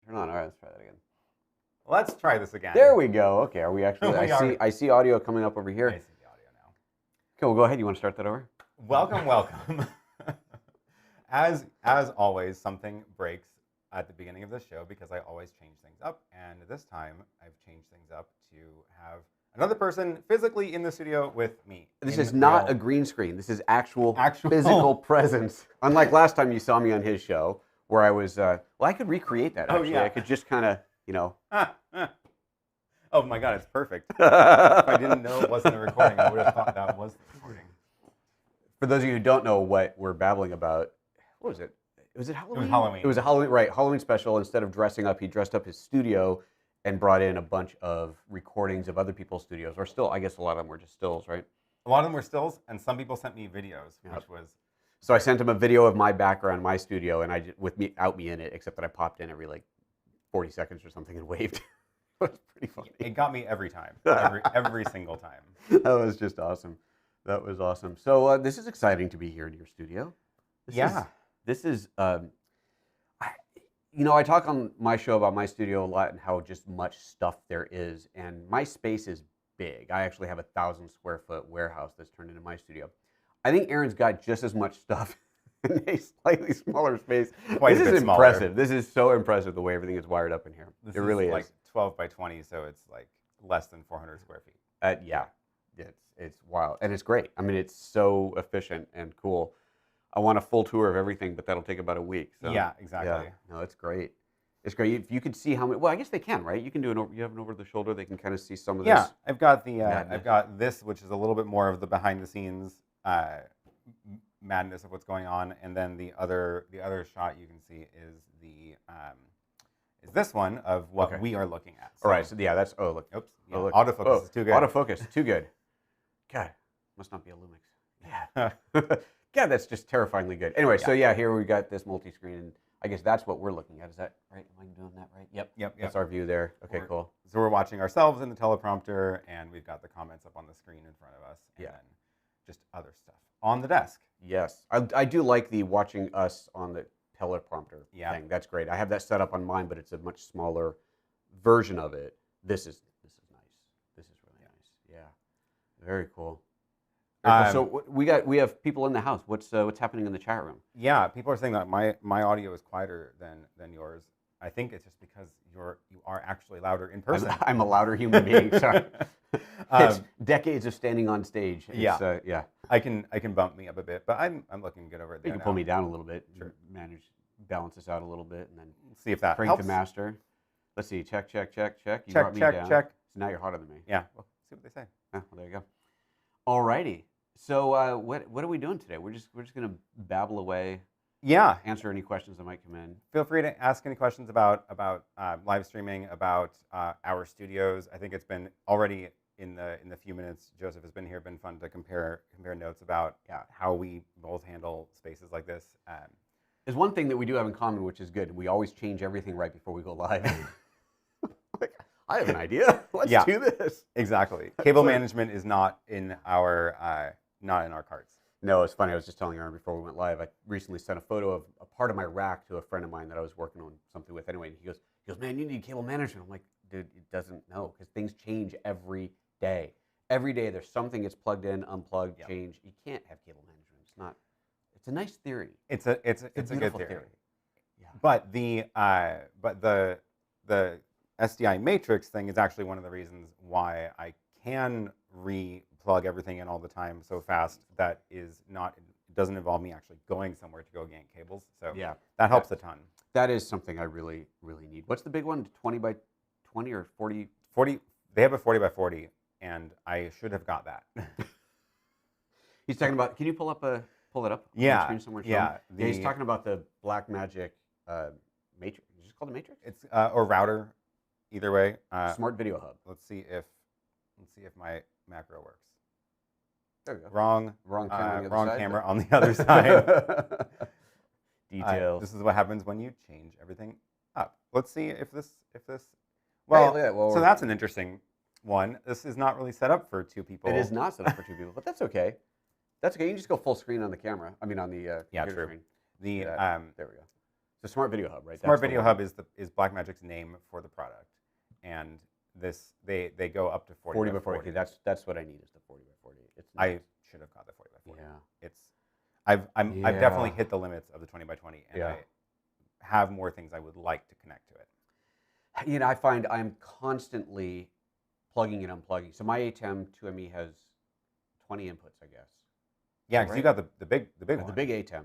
Turn on. All right, let's try that again. Let's try this again. There we go. Okay, are we actually? I see audio coming up over here. I see the audio now. Okay, well, go ahead. You want to start that over? Welcome, welcome. As always, something breaks at the beginning of the show because I always change things up, and this time I've changed things up to have another person physically in the studio with me. This is not a green screen. This is actual physical presence. Unlike last time you saw me on his show, where I was, well, I could recreate that, actually. Oh, yeah. I could just kind of, you know. Oh, my God, it's perfect. If I didn't know it wasn't a recording, I would have thought that was the recording. For those of you who don't know what we're babbling about, what was it? Was it Halloween? It was Halloween. It was a Halloween, right, Halloween special. Instead of dressing up, he dressed up his studio and brought in a bunch of recordings of other people's studios, or still, I guess a lot of them were just stills, right? A lot of them were stills, and some people sent me videos, which was... So I sent him a video of my background, my studio, and without me in it, except that I popped in every like 40 seconds or something and waved. It was pretty funny. It got me every time, every single time. That was just awesome. That was awesome. So this is exciting to be here in your studio. This is, you know, I talk on my show about my studio a lot and how just much stuff there is, and my space is big. I actually have a 1,000 square foot warehouse that's turned into my studio. I think Aaron's got just as much stuff in a slightly smaller space. Quite this a bit is smaller. impressive. This is so impressive the way everything is wired up in here. This really is like 12 by 20, so it's like less than 400 square feet. Yeah, it's wild, and it's great. I mean, it's so efficient and cool. I want a full tour of everything, but that'll take about a week. So, yeah, exactly. Yeah, no, it's great. It's great. If you could see how many, well, I guess they can, right? You can do you have an over the shoulder. They can kind of see some of this. Yeah, I've got this, which is a little bit more of the behind the scenes madness of what's going on, and then the other shot you can see is this one of what we are looking at. So, all right, so yeah, that's look. Oops. Yeah, look. Autofocus is too good. Autofocus, too good. God, must not be a Lumix. Yeah. God, that's just terrifyingly good. Anyway, so yeah, here we got this multi-screen, and I guess that's what we're looking at. Is that right? Am I doing that right? Yep. That's our view there. Okay, cool. So we're watching ourselves in the teleprompter, and we've got the comments up on the screen in front of us, and then just other stuff on the desk. Yes, I do like the watching us on the teleprompter thing. That's great. I have that set up on mine, but it's a much smaller version of it. This is nice. This is really nice. Yeah, very cool. So we have people in the house. What's happening in the chat room? Yeah, people are saying that my audio is quieter than yours. I think it's just because you are actually louder in person. I'm a louder human being. Sorry. It's decades of standing on stage. It's, yeah. I can bump me up a bit, but I'm looking good over there. You can pull me down a little bit. Sure. Balance this out a little bit, and then see if that crank helps. the master. Let's see. Check. You brought me down. Check. So now you're hotter than me. Yeah. Well, see what they say. Well, there you go. Alrighty. So what are we doing today? We're just gonna babble away. Yeah. Answer any questions that might come in. Feel free to ask any questions about live streaming, about our studios. I think it's been already in the few minutes Joseph has been here, been fun to compare notes about how we both handle spaces like this. There's one thing that we do have in common, which is good. We always change everything right before we go live. Like, I have an idea. Let's do this. Exactly. Cable management is not in our cards. No, it's funny. I was just telling Aaron before we went live. I recently sent a photo of a part of my rack to a friend of mine that I was working on something with. Anyway, and he goes, man, you need cable management. I'm like, dude, it doesn't know because things change every day. Every day there's something that's plugged in, unplugged, changed. You can't have cable management. It's not. It's a nice theory. It's a good theory. Yeah. But the SDI matrix thing is actually one of the reasons why I can plug everything in all the time so fast that it doesn't involve me actually going somewhere to go yank cables. So that helps a ton. That is something I really, really need. What's the big one? 20 by 20 or 40? 40. They have a 40 by 40, and I should have got that. He's talking about. Can you pull it up? Yeah. On the screen somewhere. Yeah. He's talking about the Blackmagic matrix. Is it called a matrix? It's or router. Either way. Smart Video Hub. Let's see if my macro works. There we go. Wrong camera camera on the other side. Details. This is what happens when you change everything up. Let's see if this. Well, so that's an interesting one. This is not really set up for two people. It is not set up for two people, but that's okay. That's okay. You can just go full screen on the camera. I mean, on the computer screen. There we go. So Smart Video Hub, right? Smart Video Hub is Blackmagic's name for the product, and they go up to 40 by 40. Okay, that's what I need is the 40 by 40. I should have got the 40 by 40. Yeah. I've definitely hit the limits of the 20 by 20, and I have more things I would like to connect to it. You know, I find I'm constantly plugging and unplugging. So my ATEM 2ME has 20 inputs, I guess. Yeah, because you got the big one. The big ATEM,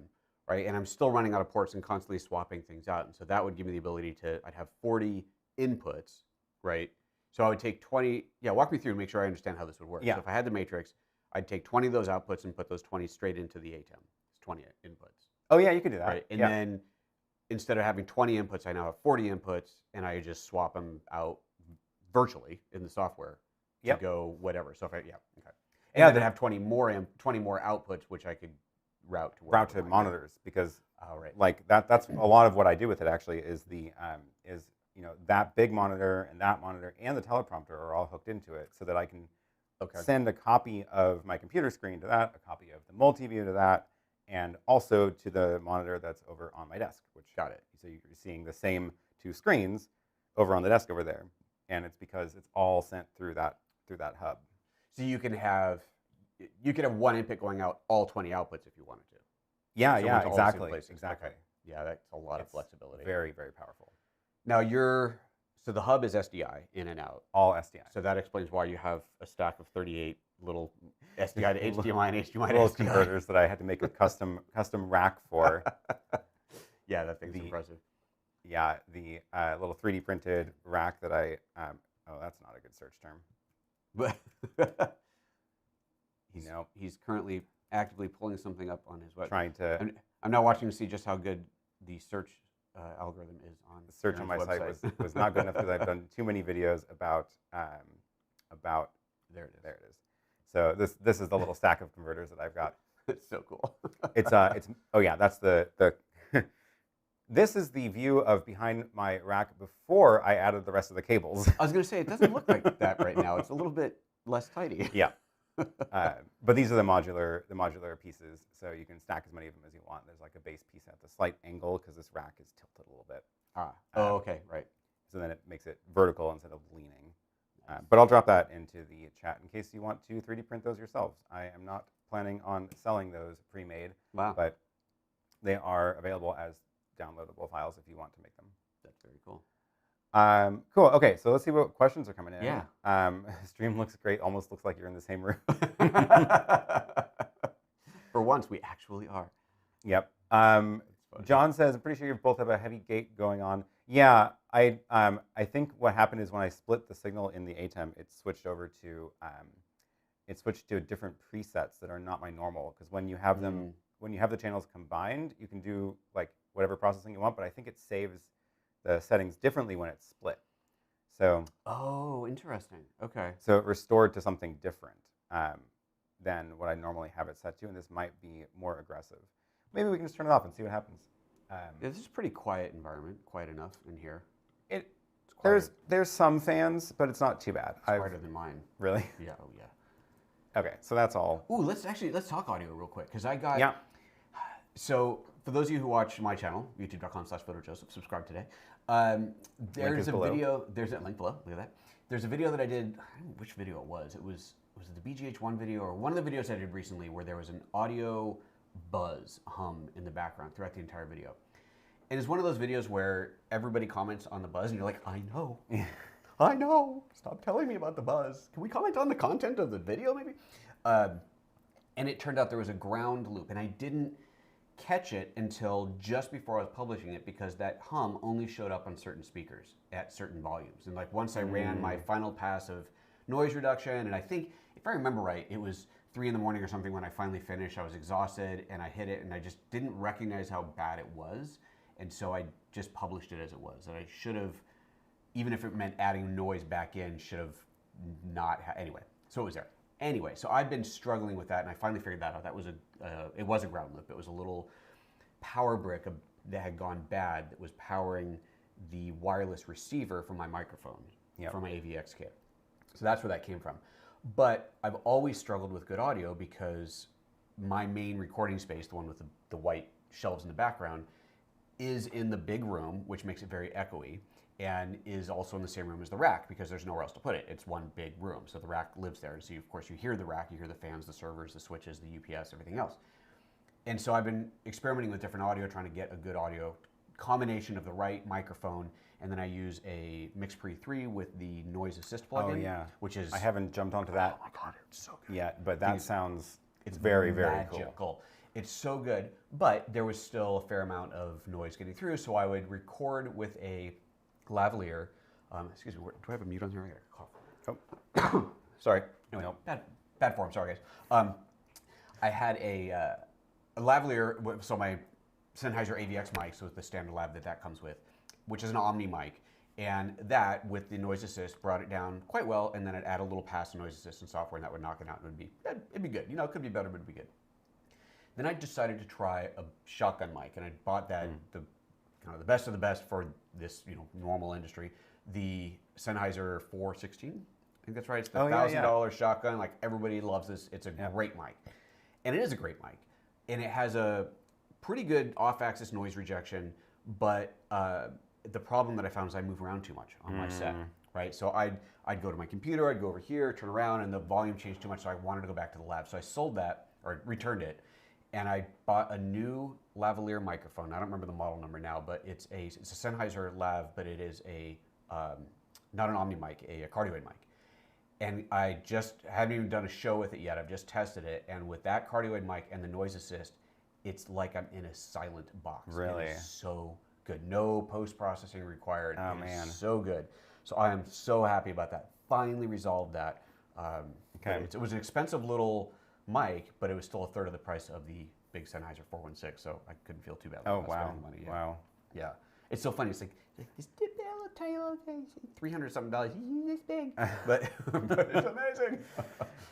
right? And I'm still running out of ports and constantly swapping things out. And so that would give me the ability I'd have 40 inputs, right? So I would take 20, walk me through and make sure I understand how this would work. Yeah. So if I had the matrix, I'd take 20 of those outputs and put those 20 straight into the ATEM. It's 20 inputs. Oh yeah, you could do that. Right? And then instead of having 20 inputs, I now have 40 inputs, and I just swap them out virtually in the software to go whatever. So if I, and then I have 20 more outputs, which I could route to monitors, because like that's a lot of what I do with it actually is that big monitor and the teleprompter are all hooked into it, so that I can send a copy of my computer screen to that, a copy of the multi-view to that, and also to the monitor that's over on my desk. So you're seeing the same two screens over on the desk over there, and it's because it's all sent through that hub. So you can have one input going out, all 20 outputs if you wanted to. Yeah, So yeah, it's all the same exactly, places. exactly. Okay. Yeah, that's a lot of It's flexibility. very, very powerful. Now so the hub is SDI in and out. All SDI. So that explains why you have a stack of 38 little SDI to HDMI and HDMI to Little SDI. converters that I had to make a custom rack for. Yeah, that thing's impressive. Yeah, the little 3D printed rack that I. Oh, that's not a good search term. But he's currently actively pulling something up on his website. Trying to. I'm now watching to see just how good the search algorithm is on the search on my website. site was not good enough because I've done too many videos about there it is. There it is. So this is the little stack of converters that I've got. It's so cool. it's oh yeah, that's the this is the view of behind my rack before I added the rest of the cables. I was going to say, it doesn't look like that right now. It's a little bit less tidy. Yeah. But these are the modular pieces, so you can stack as many of them as you want. There's like a base piece at the slight angle because this rack is tilted a little bit. Oh, okay, right. So then it makes it vertical instead of leaning. But I'll drop that into the chat in case you want to 3D print those yourselves. I am not planning on selling those pre-made, but they are available as downloadable files if you want to make them. That's very cool. Cool. Okay, so let's see what questions are coming in. Yeah. Stream looks great. Almost looks like you're in the same room. For once, we actually are. Yep. John says, I'm pretty sure you both have a heavy gate going on. Yeah, I think what happened is when I split the signal in the ATEM, it switched over to different presets that are not my normal. Because when you have them, when you have the channels combined, you can do like whatever processing you want. But I think it saves the settings differently when it's split. So. Oh, interesting. Okay. So it restored to something different than what I normally have it set to, and this might be more aggressive. Maybe we can just turn it off and see what happens. This is a pretty quiet environment, quiet enough in here. There's some fans, but it's not too bad. It's quieter than mine. Really? Yeah. Oh yeah. Okay, so that's all. Ooh, let's talk audio real quick because I got. Yeah. So for those of you who watch my channel, youtube.com/PhotoJoseph, subscribe today. There's a video. There's a link below. Look at that. There's a video that I did. I don't know which video it was. Was it the BGH1 video or one of the videos I did recently where there was an audio buzz hum in the background throughout the entire video. And it's one of those videos where everybody comments on the buzz and you're like, I know. I know. Stop telling me about the buzz. Can we comment on the content of the video maybe? And it turned out there was a ground loop and I didn't catch it until just before I was publishing it because that hum only showed up on certain speakers at certain volumes. And like once I ran my final pass of noise reduction, and I think if I remember right, it was 3 in the morning or something when I finally finished. I was exhausted and I hit it and I just didn't recognize how bad it was. And so I just published it as it was. And I should have, even if it meant adding noise back in, should have not, anyway. So it was there. Anyway, so I've been struggling with that and I finally figured that out. That was it was a ground loop. It was a little power brick that had gone bad that was powering the wireless receiver from my microphone, from my AVX kit. So that's where that came from. But I've always struggled with good audio because my main recording space, the one with the white shelves in the background, is in the big room, which makes it very echoey, and is also in the same room as the rack because there's nowhere else to put it. It's one big room, so the rack lives there. And so, of course, you hear the rack, you hear the fans, the servers, the switches, the UPS, everything else. And so I've been experimenting with different audio, trying to get a good audio combination of the right microphone, and then I use a MixPre 3 with the noise assist plugin, which is... I haven't jumped onto that. Oh my God, it's so good. Yeah, but that sounds... It's very, very magical. Cool. It's so good, but there was still a fair amount of noise getting through, so I would record with a lavalier. Excuse me, do I have a mute on here? I got a cough. Oh. Sorry. Anyway, bad form, sorry guys. I had a lavalier, so my Sennheiser AVX mic, so it's the standard lav that comes with, which is an Omni mic, and that, with the noise assist, brought it down quite well, and then I'd add a little pass noise assistant software, and that would knock it out, and it'd be good. You know, it could be better, but it'd be good. Then I decided to try a shotgun mic, and I bought that, the the best of the best for this normal industry, the Sennheiser 416. I think that's right. It's the $1,000 shotgun. Like everybody loves this. It's a great mic, and it is a great mic, and it has a pretty good off-axis noise rejection. But the problem that I found is I move around too much on my set. Right, so I'd go to my computer, I'd go over here, turn around, and the volume changed too much. So I wanted to go back to the lab. So I sold that or returned it. and I bought a new lavalier microphone. I don't remember the model number now, but it's a Sennheiser Lav, but it is a not an Omni mic, a cardioid mic. And I just haven't even done a show with it yet. I've just tested it, and with that cardioid mic and the noise assist, it's like I'm in a silent box. Really? It is so good. No post-processing required. Oh, It is man. so good. So I am so happy about that. Finally resolved that. Okay. It was an expensive little mic, but it was still a third of the price of the big Sennheiser 416, so I couldn't feel too bad about spending money. Yeah. Wow. Yeah. It's so funny. It's like this little tiny little thing, $300 something, this big, but it's amazing.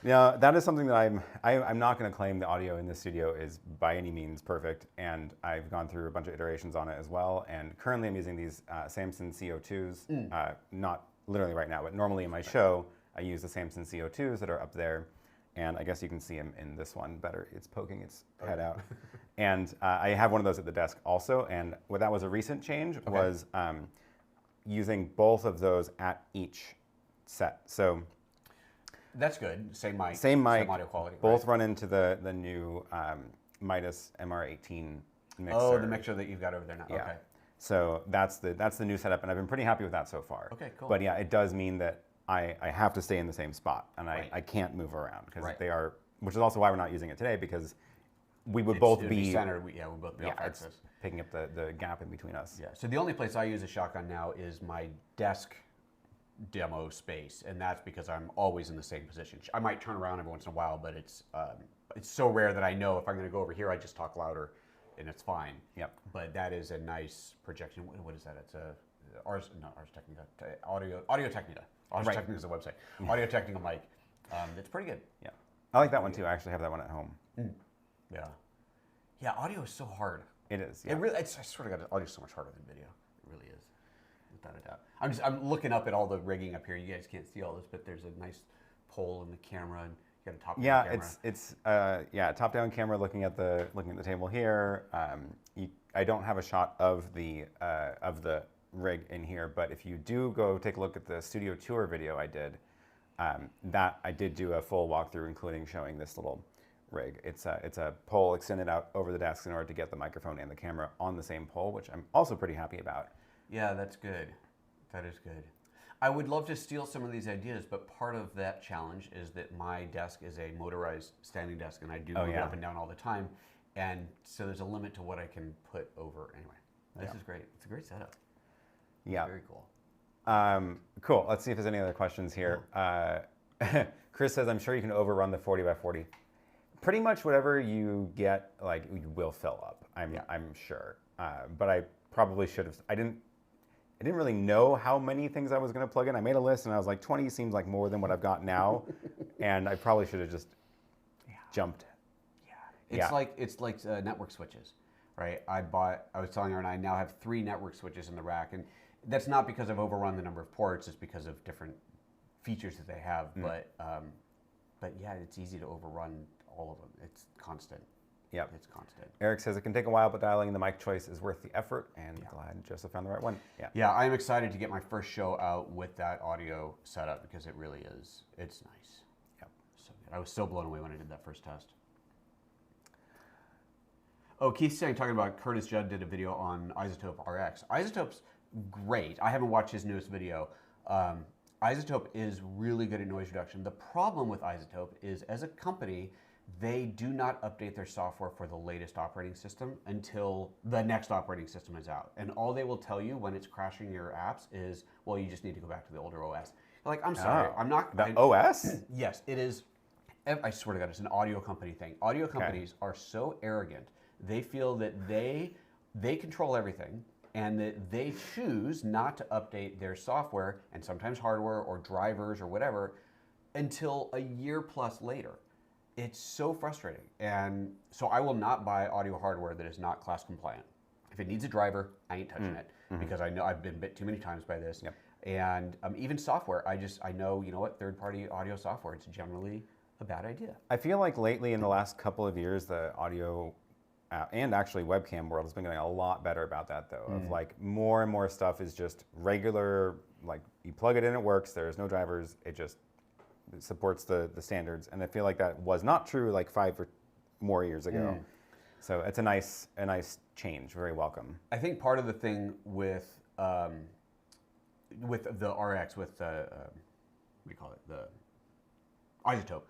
Yeah, that is something that I'm not going to claim the audio in this studio is by any means perfect, and I've gone through a bunch of iterations on it as well. And currently, I'm using these Samson CO2s, not literally right now, but normally in my show, I use the Samson CO2s that are up there. And I guess you can see him in this one better. It's poking its head out. And I have one of those at the desk also. And what that was a recent change was using both of those at each set. So that's good. Same mic. Same audio quality. Both run into the new Midas MR18 mixer. Oh, the mixer that you've got over there now. Yeah. Okay. So that's the new setup, and I've been pretty happy with that so far. Okay, cool. But yeah, it does mean that I have to stay in the same spot, and I can't move around because they are, which is also why we're not using it today, because we would both be centered. We would both be off it's axis. picking up the gap in between us. Yeah. So the only place I use a shotgun now is my desk demo space, and that's because I'm always in the same position. I might turn around every once in a while, but it's so rare that I know if I'm going to go over here, I just talk louder, and it's fine. Yep. But that is a nice projection. What is that? It's a Ars Technica, Audio Technica. Ars Technica is the website. Audio Technica mic. It's pretty good. Yeah. I like that one too. I actually have that one at home. Yeah. Yeah. Audio is so hard. It is. Yeah. It really. I swear to God, audio is so much harder than video. It really is, without a doubt. I'm looking up at all the rigging up here. You guys can't see all this, but there's a nice pole in the camera, and you got a top-down camera. It's top-down camera looking at the table here. I don't have a shot of the rig in here, but if you do go take a look at the studio tour video I did, that I did do a full walkthrough, including showing this little rig. It's a pole extended out over the desk in order to get the microphone and the camera on the same pole, which I'm also pretty happy about. Yeah, that's good. That is good. I would love to steal some of these ideas, but part of that challenge is that my desk is a motorized standing desk, and I do move it up and down all the time, and so there's a limit to what I can put over. Anyway, this is great. It's a great setup. Yeah. Very cool. Cool. Let's see if there's any other questions here. Chris says, I'm sure you can overrun the 40 by 40. Pretty much whatever you get, like, you will fill up. I'm sure. But I probably should have. I didn't really know how many things I was going to plug in. I made a list and I was like, 20 seems like more than what I've got now, and I probably should have just jumped. Yeah. It's like network switches, right? I was telling her, and I now have 3 network switches in the rack, and that's not because I've overrun the number of ports. It's because of different features that they have. But yeah, it's easy to overrun all of them. It's constant. Yep. It's constant. Eric says it can take a while, but dialing in the mic choice is worth the effort, and glad Joseph found the right one. Yeah. Yeah, I am excited to get my first show out with that audio setup because it really is. It's nice. Yep. So good. I was so blown away when I did that first test. Oh, Keith's saying, talking about Curtis Judd did a video on Isotope RX. Isotope's great. I haven't watched his newest video. Isotope is really good at noise reduction. The problem with Isotope is, as a company, they do not update their software for the latest operating system until the next operating system is out. And all they will tell you when it's crashing your apps is, well, you just need to go back to the older OS. Like, I'm sorry, I'm not... The OS? Yes, it is. I swear to God, it's an audio company thing. Audio companies are so arrogant. They feel that they control everything, and that they choose not to update their software, and sometimes hardware or drivers or whatever, until a year plus later. It's so frustrating. And so I will not buy audio hardware that is not class compliant. If it needs a driver, I ain't touching it, because I know I've been bit too many times by this. Yep. And even software, I know, you know what, third-party audio software, it's generally a bad idea. I feel like lately in the last couple of years, the audio and actually webcam world has been getting a lot better about that, though. Of like more and more stuff is just regular, like you plug it in, it works, there's no drivers, it supports the standards. And I feel like that was not true like 5 or more years ago. So it's a nice change, very welcome. I think part of the thing with the RX, with what do you call it, the Isotope,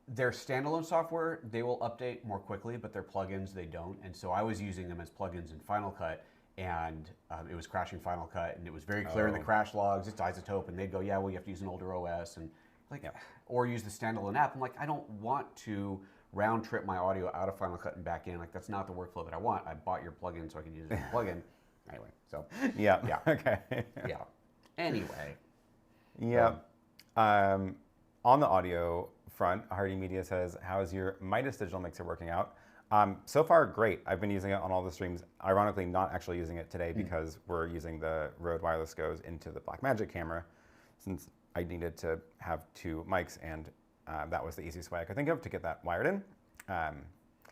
their standalone software, they will update more quickly, but their plugins, they don't. And so I was using them as plugins in Final Cut, and it was crashing Final Cut, and it was very clear in the crash logs, it's Isotope, and they'd go, yeah, well, you have to use an older OS, and like, or use the standalone app. I'm like, I don't want to round trip my audio out of Final Cut and back in. Like, that's not the workflow that I want. I bought your plugin so I can use it as a plugin. Anyway, so. Yeah. Okay. Yeah. Anyway. Yeah. On the audio front, Hardy Media says, how's your Midas digital mixer working out? So far, great. I've been using it on all the streams. Ironically, not actually using it today because we're using the Rode Wireless Goes into the Blackmagic camera, since I needed to have 2 mics, and that was the easiest way I could think of to get that wired in.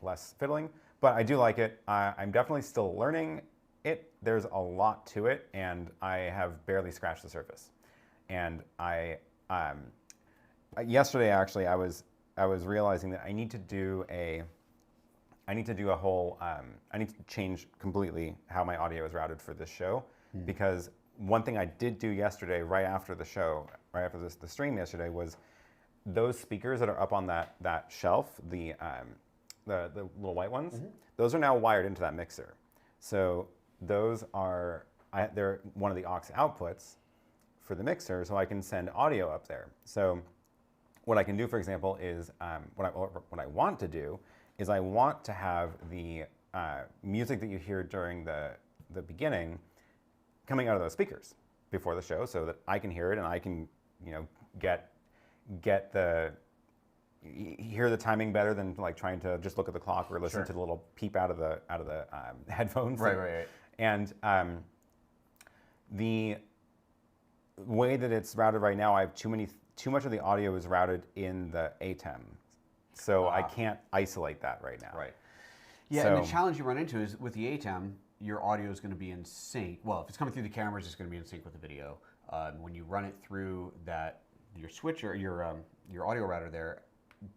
Less fiddling, but I do like it. I'm definitely still learning it. There's a lot to it, and I have barely scratched the surface. And yesterday, actually, I was realizing that I need to do a whole, I need to change completely how my audio is routed for this show, because one thing I did do yesterday, right after the show, right after the stream yesterday, was those speakers that are up on that shelf, the little white ones, those are now wired into that mixer. So those are, they're one of the aux outputs for the mixer, so I can send audio up there. So what I can do, for example, is what I want to do is I want to have the music that you hear during the beginning coming out of those speakers before the show, so that I can hear it and I can, you know, hear the timing better than like trying to just look at the clock or listen to the little peep out of the headphones. Right. And the way that it's routed right now, I have too much of the audio is routed in the ATEM, so I can't isolate that right now. Right. Yeah, so, and the challenge you run into is with the ATEM, your audio is going to be in sync. Well, if it's coming through the cameras, it's going to be in sync with the video. When you run it through your switcher, your audio router there,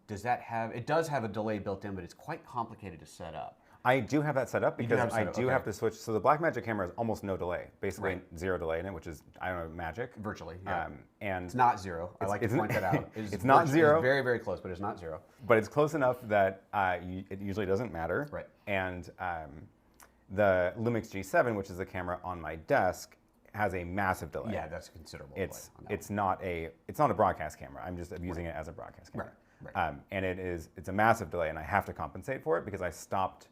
it does have a delay built in, but it's quite complicated to set up. I do have that set up because I do have to switch. So the Blackmagic camera has almost no delay, basically zero delay in it, which is, I don't know, magic. Virtually, yeah. And it's not zero. I like to point that out. It's not zero. It's very, very close, but it's not zero. But it's close enough that it usually doesn't matter. Right. And the Lumix G7, which is the camera on my desk, has a massive delay. Yeah, that's considerable. It's not a broadcast camera. I'm just using it as a broadcast camera. Right. And it's a massive delay, and I have to compensate for it because I stopped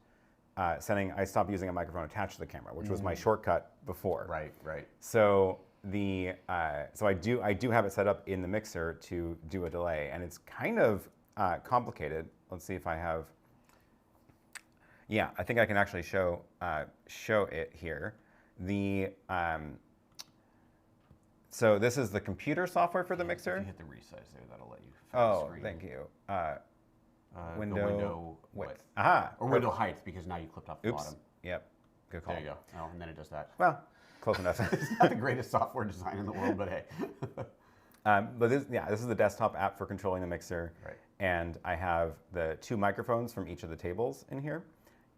using a microphone attached to the camera, which was my shortcut before. Right. So so I do have it set up in the mixer to do a delay, and it's kind of complicated. Let's see if I have. Yeah, I think I can actually show it here. So this is the computer software for the mixer. If you hit the resize there, that'll let you. Oh, thank you. Window width. Aha. Or window height, because now you clipped off the bottom. Yep. Good call. There you go. Oh, and then it does that. Well, close enough. It's not the greatest software design in the world, but hey. But this is the desktop app for controlling the mixer. Right. And I have the 2 microphones from each of the tables in here.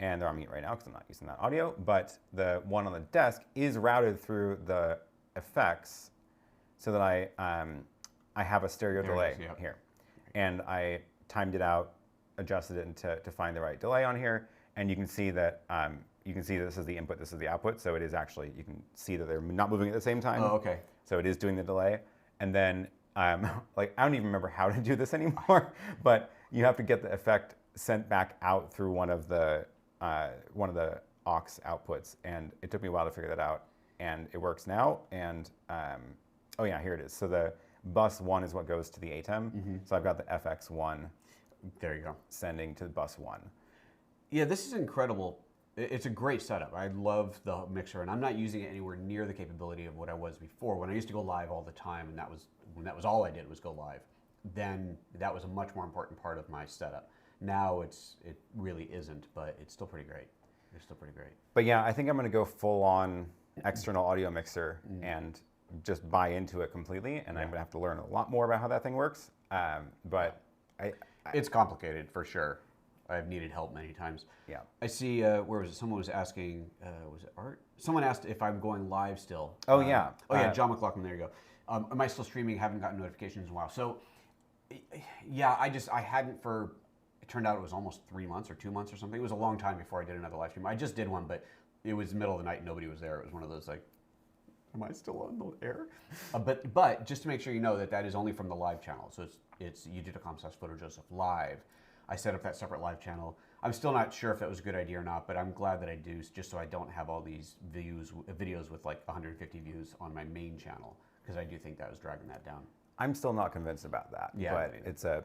And they're on mute right now because I'm not using that audio. But the one on the desk is routed through the effects so that I have a stereo delay here. And I timed it out, adjusted it to find the right delay on here, and you can see that this is the input, this is the output. So it is actually, you can see that they're not moving at the same time. Oh, okay. So it is doing the delay, and then like I don't even remember how to do this anymore, but you have to get the effect sent back out through one of the aux outputs, and it took me a while to figure that out, and it works now. And oh yeah, here it is. So the bus 1 is what goes to the ATEM. So I've got the FX1. There you go. Sending to bus 1. Yeah, this is incredible. It's a great setup. I love the mixer, and I'm not using it anywhere near the capability of what I was before. When I used to go live all the time, and that was all I did was go live, then that was a much more important part of my setup. Now it really isn't, but it's still pretty great. But yeah, I think I'm going to go full on external audio mixer and just buy into it completely, and I'm going to have to learn a lot more about how that thing works. But it's complicated for sure. I've needed help many times. Yeah. I see. Where was it? Someone was asking. Was it Art? Someone asked if I'm going live still. Oh yeah. Oh yeah. John McLaughlin. There you go. Am I still streaming? Haven't gotten notifications in a while. So, yeah, I hadn't for. It turned out it was almost 3 months or 2 months or something. It was a long time before I did another live stream. I just did one, but it was the middle of the night. And nobody was there. It was one of those like, am I still on the air? But just to make sure you know that is only from the live channel. So it's youtube.com/PhotoJoseph live. I set up that separate live channel. I'm still not sure if that was a good idea or not, but I'm glad that I do, just so I don't have all these videos with like 150 views on my main channel, because I do think that was dragging that down. I'm still not convinced about that. Yeah, but it's a,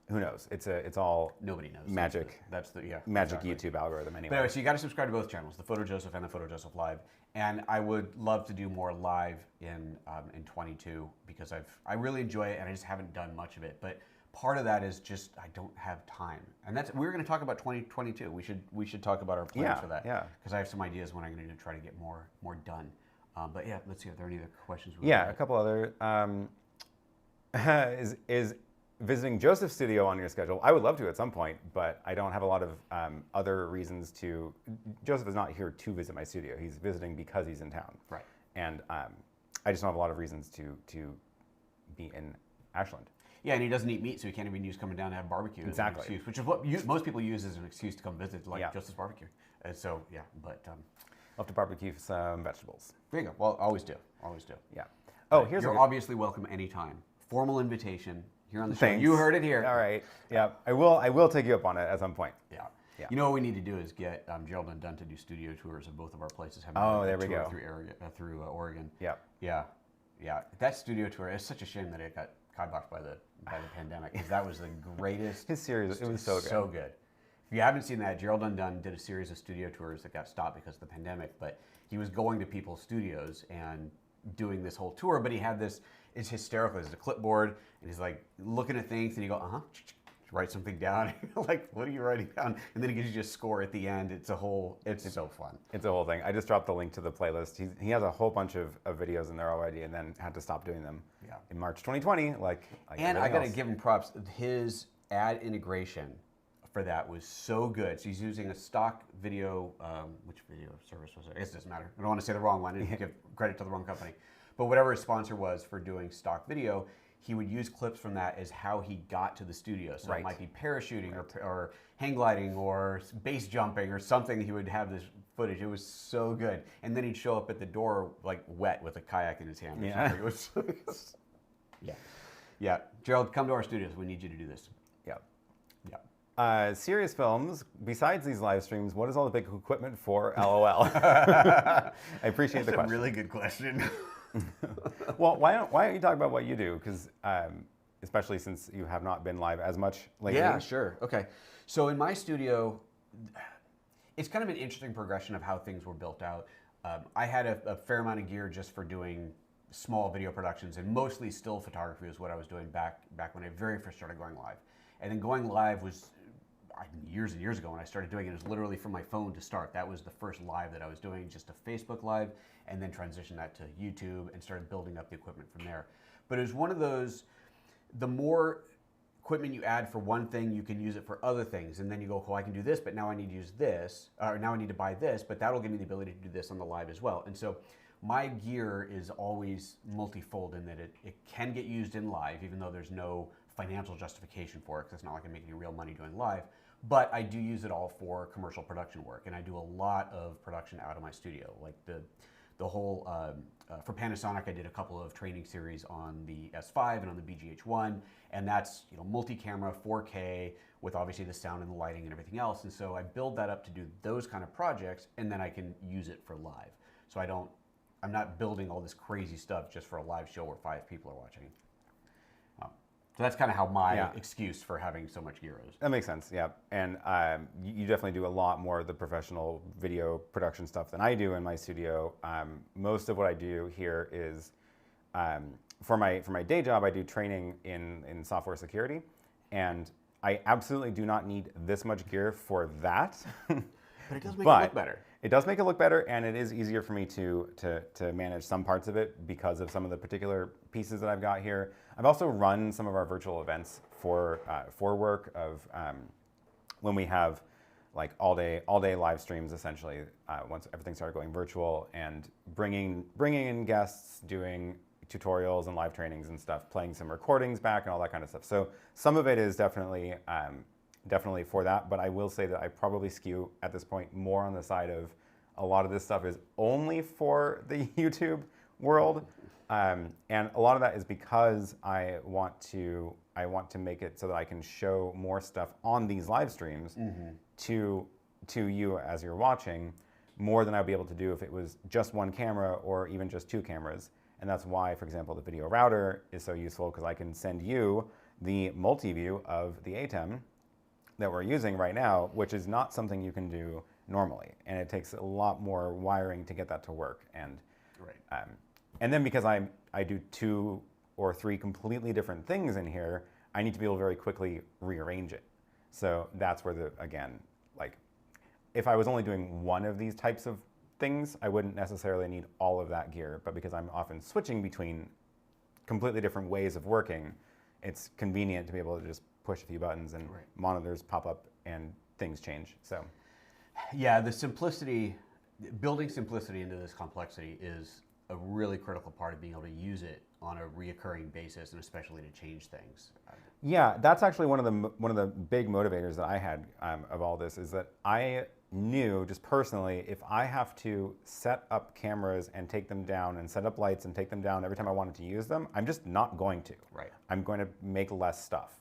who knows? It's all nobody knows. Magic. That's the magic YouTube algorithm anyway. But anyway, so you got to subscribe to both channels, the PhotoJoseph and the PhotoJoseph Live. And I would love to do more live in 22, because I really enjoy it and I just haven't done much of it. But part of that is just I don't have time, and we're going to talk about 2022. We should talk about our plans for that. Yeah. Because I have some ideas when I'm going to try to get more done. But yeah, let's see if there are any other questions. Yeah, a couple other. Is visiting Joseph's studio on your schedule? I would love to at some point, but I don't have a lot of other reasons to. Joseph is not here to visit my studio. He's visiting because he's in town. Right. And I just don't have a lot of reasons to be in Ashland. Yeah, and he doesn't eat meat, so he can't even use coming down to have barbecue as an excuse, which is what most people use as an excuse to come visit, like Joseph's barbecue. And so, yeah, but... I'll have to barbecue some vegetables. There you go. Well, always do. Always do. Yeah. Oh, You're obviously welcome anytime. Formal invitation here on the show. Thanks. You heard it here. All right. Yeah, I will take you up on it at some point. Yeah. You know what we need to do is get Gerald Undone to do studio tours of both of our places. There we go. Through Oregon. Yeah. Yeah. That studio tour, it's such a shame that it got kiboshed by the pandemic, because that was the greatest. His series, it was so good. So good. If you haven't seen that, Gerald Undone did a series of studio tours that got stopped because of the pandemic, but he was going to people's studios and doing this whole tour, but he had this, it's hysterical. There's a clipboard, and he's like looking at things, and you go, write something down. Like, what are you writing down? And then he gives you a score at the end. It's so fun. It's a whole thing. I just dropped the link to the playlist. He has a whole bunch of videos in there already, and then had to stop doing them in March 2020 . And I got to give him props. His ad integration for that was so good. So he's using a stock video, which video service was it? I guess it doesn't matter. I don't want to say the wrong one and give credit to the wrong company. But whatever his sponsor was for doing stock video, he would use clips from that as how he got to the studio. So it might be parachuting or hang gliding or base jumping or something. He would have this footage. It was so good. And then he'd show up at the door like wet with a kayak in his hand. It was yeah. Gerald, come to our studios. We need you to do this. Serious films, besides these live streams, what is all the big equipment for? LOL. I appreciate the question. That's a really good question. Well, why don't you talk about what you do? Because especially since you have not been live as much lately. Yeah, sure. Okay. So in my studio, it's kind of an interesting progression of how things were built out. I had a fair amount of gear just for doing small video productions, and mostly still photography was what I was doing back when I very first started going live. And then going live was years and years ago when I started doing it. It was literally from my phone to start. That was the first live that I was doing, just a Facebook live, and then transitioned that to YouTube and started building up the equipment from there. But it was one of those, the more equipment you add for one thing, you can use it for other things. And then you go, I can do this, but now I need to use this, or now I need to buy this, but that'll give me the ability to do this on the live as well. And so my gear is always multifold in that it can get used in live, even though there's no financial justification for it, because it's not like I'm making real money doing live. But I do use it all for commercial production work, and I do a lot of production out of my studio. Like the whole, for Panasonic, I did a couple of training series on the S5 and on the BGH1, and that's multi-camera, 4K, with obviously the sound and the lighting and everything else. And so I build that up to do those kind of projects, and then I can use it for live. So I'm not building all this crazy stuff just for a live show where 5 people are watching. So that's kind of how my excuse for having so much gear is. That makes sense, yeah. And you definitely do a lot more of the professional video production stuff than I do in my studio. Most of what I do here is, for my day job, I do training in software security. And I absolutely do not need this much gear for that. But it does make it look better. It does make it look better, and it is easier for me to manage some parts of it because of some of the particular pieces that I've got here. I've also run some of our virtual events for work of when we have like all day live streams, essentially, once everything started going virtual, and bringing in guests, doing tutorials and live trainings and stuff, playing some recordings back and all that kind of stuff. So some of it is definitely for that, but I will say that I probably skew at this point more on the side of a lot of this stuff is only for the YouTube world, and a lot of that is because I want to make it so that I can show more stuff on these live streams to you as you're watching, more than I'd be able to do if it was just one camera or even just two cameras. And that's why, for example, the video router is so useful, because I can send you the multi-view of the ATEM that we're using right now, which is not something you can do normally, and it takes a lot more wiring to get that to work. And and then because I do 2 or 3 completely different things in here, I need to be able to very quickly rearrange it. So that's where again, like, if I was only doing one of these types of things, I wouldn't necessarily need all of that gear. But because I'm often switching between completely different ways of working, it's convenient to be able to just push a few buttons and monitors pop up and things change. So yeah, the simplicity, building simplicity into this complexity is a really critical part of being able to use it on a reoccurring basis, and especially to change things. Yeah, that's actually one of the big motivators that I had of all this, is that I knew just personally, if I have to set up cameras and take them down, and set up lights and take them down every time I wanted to use them, I'm just not going to. Right. I'm going to make less stuff.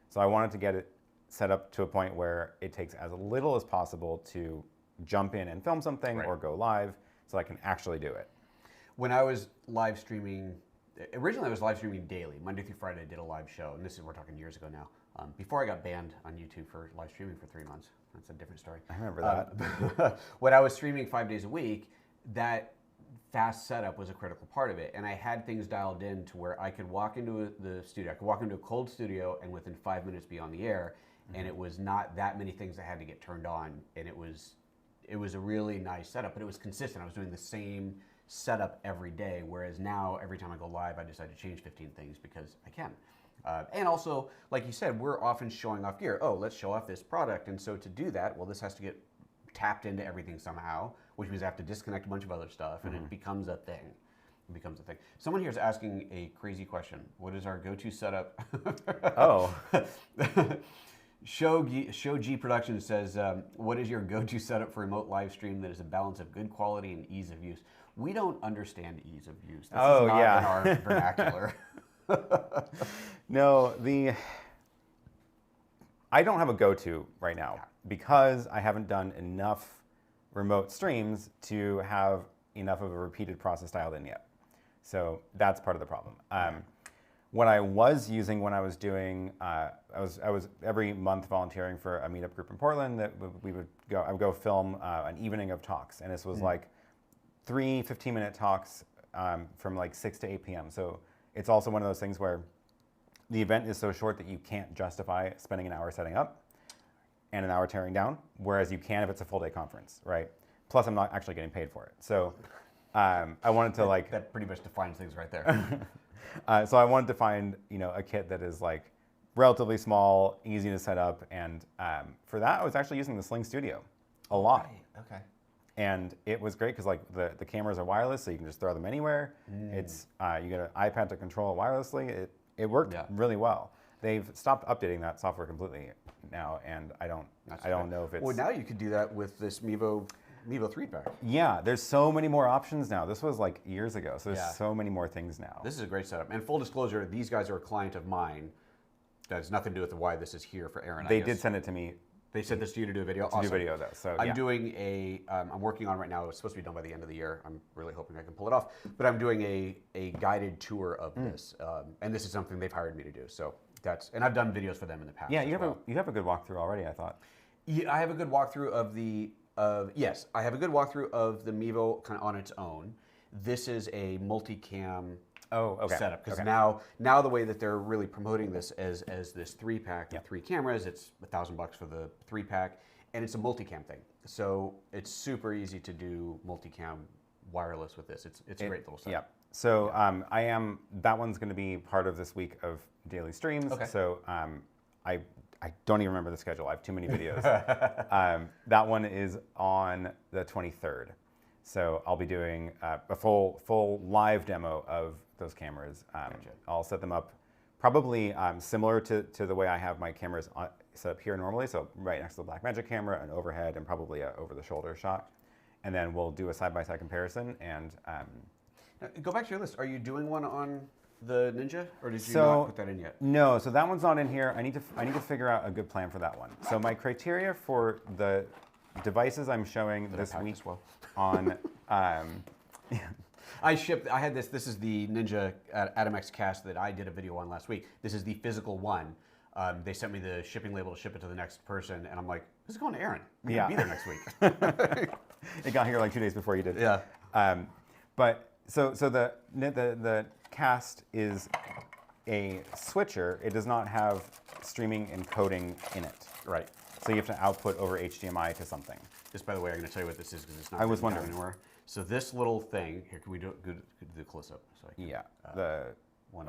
So I wanted to get it set up to a point where it takes as little as possible to jump in and film something or go live, so I can actually do it. When I was live streaming, originally I was live streaming daily. Monday through Friday I did a live show, and we're talking years ago now. Before I got banned on YouTube for live streaming for 3 months. That's a different story. I remember that. When I was streaming 5 days a week, that fast setup was a critical part of it. And I had things dialed in to where I could walk into the studio, I could walk into a cold studio and within 5 minutes be on the air. And it was not that many things that had to get turned on. And it was a really nice setup, but it was consistent. I was doing the same setup every day, whereas now every time I go live, I decide to change 15 things because I can. And also, like you said, we're often showing off gear. Oh, let's show off this product. And so to do that, well, this has to get tapped into everything somehow, which means I have to disconnect a bunch of other stuff, and it becomes a thing. It becomes a thing. Someone here is asking a crazy question. What is our go-to setup? Oh. Show G Production says, what is your go-to setup for remote live stream that is a balance of good quality and ease of use? We don't understand ease of use. This is not in our vernacular. No, I don't have a go-to right now because I haven't done enough remote streams to have enough of a repeated process dialed in yet. So that's part of the problem. What I was using when I was doing, I was every month volunteering for a meetup group in Portland that I would go film an evening of talks, and this was like 3 15-minute talks from like 6 to 8 p.m. So it's also one of those things where the event is so short that you can't justify spending an hour setting up and an hour tearing down, whereas you can if it's a full day conference, right? Plus, I'm not actually getting paid for it. So I wanted to like... That pretty much defines things right there. So I wanted to find, a kit that is like relatively small, easy to set up. And for that, I was actually using the Sling Studio a lot. Right. Okay. And it was great because like the cameras are wireless, so you can just throw them anywhere. It's you get an iPad to control it wirelessly. It worked really well. They've stopped updating that software completely now, and I don't know if it's... Well, now you could do that with this Mevo 3-pack. Yeah, there's so many more options now. This was like years ago, so there's so many more things now. This is a great setup. And full disclosure, these guys are a client of mine. That has nothing to do with why this is here for Aaron. They did send it to me. They sent this to you to do a video? To do video, though. So I'm doing I'm working on right now, it's supposed to be done by the end of the year. I'm really hoping I can pull it off. But I'm doing a guided tour of this. And this is something they've hired me to do. So and I've done videos for them in the past. Yeah, you have a good walkthrough already, I thought. Yeah, I have a good walkthrough of yes, I have a good walkthrough of the Mevo kind of on its own. This is a multicam setup, because now the way that they're really promoting this as this 3-pack with 3 cameras, it's $1,000 for the 3-pack, and it's a multicam thing. So it's super easy to do multicam wireless with this. It's a great little setup. Yeah. So that one's going to be part of this week of daily streams. Okay. So I don't even remember the schedule. I have too many videos. That one is on the 23rd. So I'll be doing a full live demo of those cameras. I'll set them up probably similar to the way I have my cameras set up here normally. So right next to the Blackmagic camera, an overhead, and probably a over-the-shoulder shot. And then we'll do a side-by-side comparison. And now, go back to your list. Are you doing one on the Ninja, or did you not put that in yet? No, so that one's not in here. I need to figure out a good plan for that one. So my criteria for the devices I'm showing this week on, I had this. This is the Ninja AtomX Cast that I did a video on last week. This is the physical one. They sent me the shipping label to ship it to the next person, and I'm like, this is going to Aaron. I'm gonna be there next week. It got here like 2 days before you did. Yeah. But so the Cast is a switcher. It does not have streaming encoding in it. Right. So you have to output over HDMI to something. Just by the way, I'm going to tell you what this is because it's not. I was wondering anywhere. So this little thing here, can we do the close up? So yeah. Oh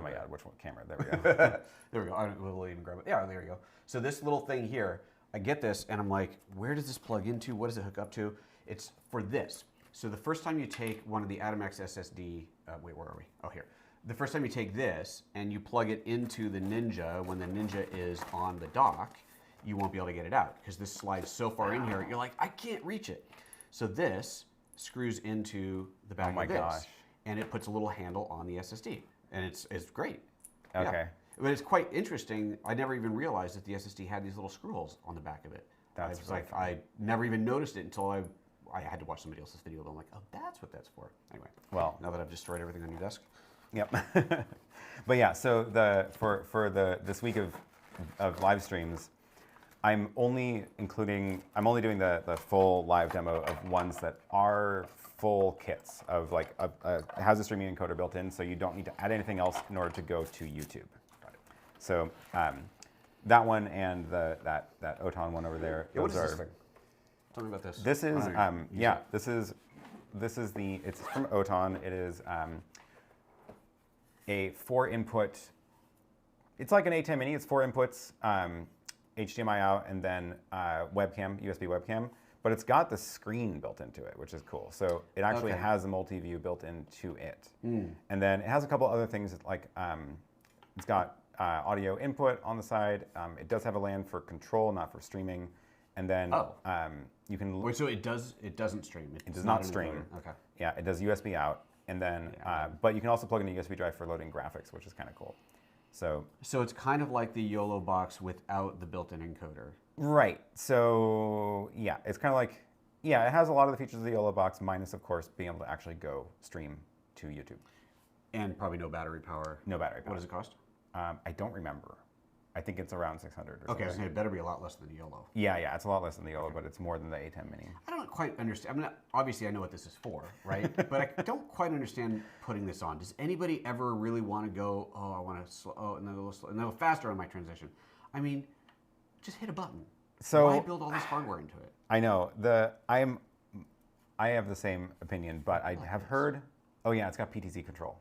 my God, which one camera? There we go. There we go. We'll even grab it. Yeah, there you go. So this little thing here, I get this, and I'm like, where does this plug into? What does it hook up to? It's for this. So the first time you take one of the AtomX SSD, wait, where are we? Oh, here. The first time you take this and you plug it into the Ninja, when the Ninja is on the dock, you won't be able to get it out because this slides so far in here, you're like, I can't reach it. So this screws into the back of this, and it puts a little handle on the SSD, and it's great. Okay. Yeah. But it's quite interesting. I never even realized that the SSD had these little screw holes on the back of it. That's like, I never even noticed it until I had to watch somebody else's video, but I'm like, oh, that's what that's for. Anyway, well, now that I've destroyed everything on your desk. Yep. But yeah, so for this week of live streams, I'm only doing the full live demo of ones that are full kits of like it has a streaming encoder built in, so you don't need to add anything else in order to go to YouTube. So that one and that Oton one over there. Yeah, what is this thing? Tell me about this. This is it's from Oton. It is a 4-input. It's like an ATEM Mini. It's 4 inputs, HDMI out, and then webcam, USB webcam. But it's got the screen built into it, which is cool. So it actually has a multi-view built into it. And then it has a couple other things like it's got audio input on the side. It does have a LAN for control, not for streaming. And then you can. Wait, so it doesn't stream. It does not stream. Okay. Yeah, it does USB out, and then but you can also plug in a USB drive for loading graphics, which is kind of cool. So it's kind of like the YoloBox without the built-in encoder. Right. So yeah, it's kind of like it has a lot of the features of the YoloBox, minus of course being able to actually go stream to YouTube. And probably no battery power. No battery power. What does it cost? I don't remember. I think it's around 600 or something. Okay, so it better be a lot less than the YOLO. Yeah, it's a lot less than the YOLO, but it's more than the ATEM Mini. I don't quite understand. I mean, obviously I know what this is for, right? But I don't quite understand putting this on. Does anybody ever really want to go, I want to slow, and then go faster on my transition? I mean, just hit a button. So why build all this hardware into it? I know. I have the same opinion, but I have heard, it's got PTZ control.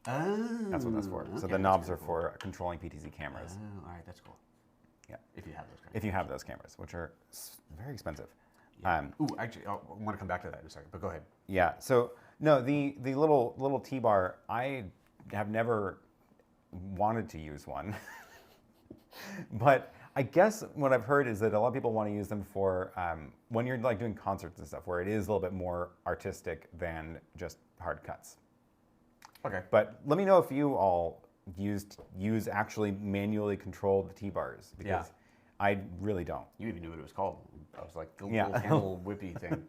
Oh, that's what that's for. So the knobs are for controlling PTZ cameras. Oh, all right, that's cool. Yeah. If you have those cameras. If you have those cameras, which are very expensive. Yeah. Actually, I want to come back to that in a second, but go ahead. Yeah. So no, the little T-bar, I have never wanted to use one, but I guess what I've heard is that a lot of people want to use them for when you're like doing concerts and stuff, where it is a little bit more artistic than just hard cuts. Okay. But let me know if you all use actually manually controlled T-bars, because I really don't. You even knew what it was called. I was like, the little handle whippy thing.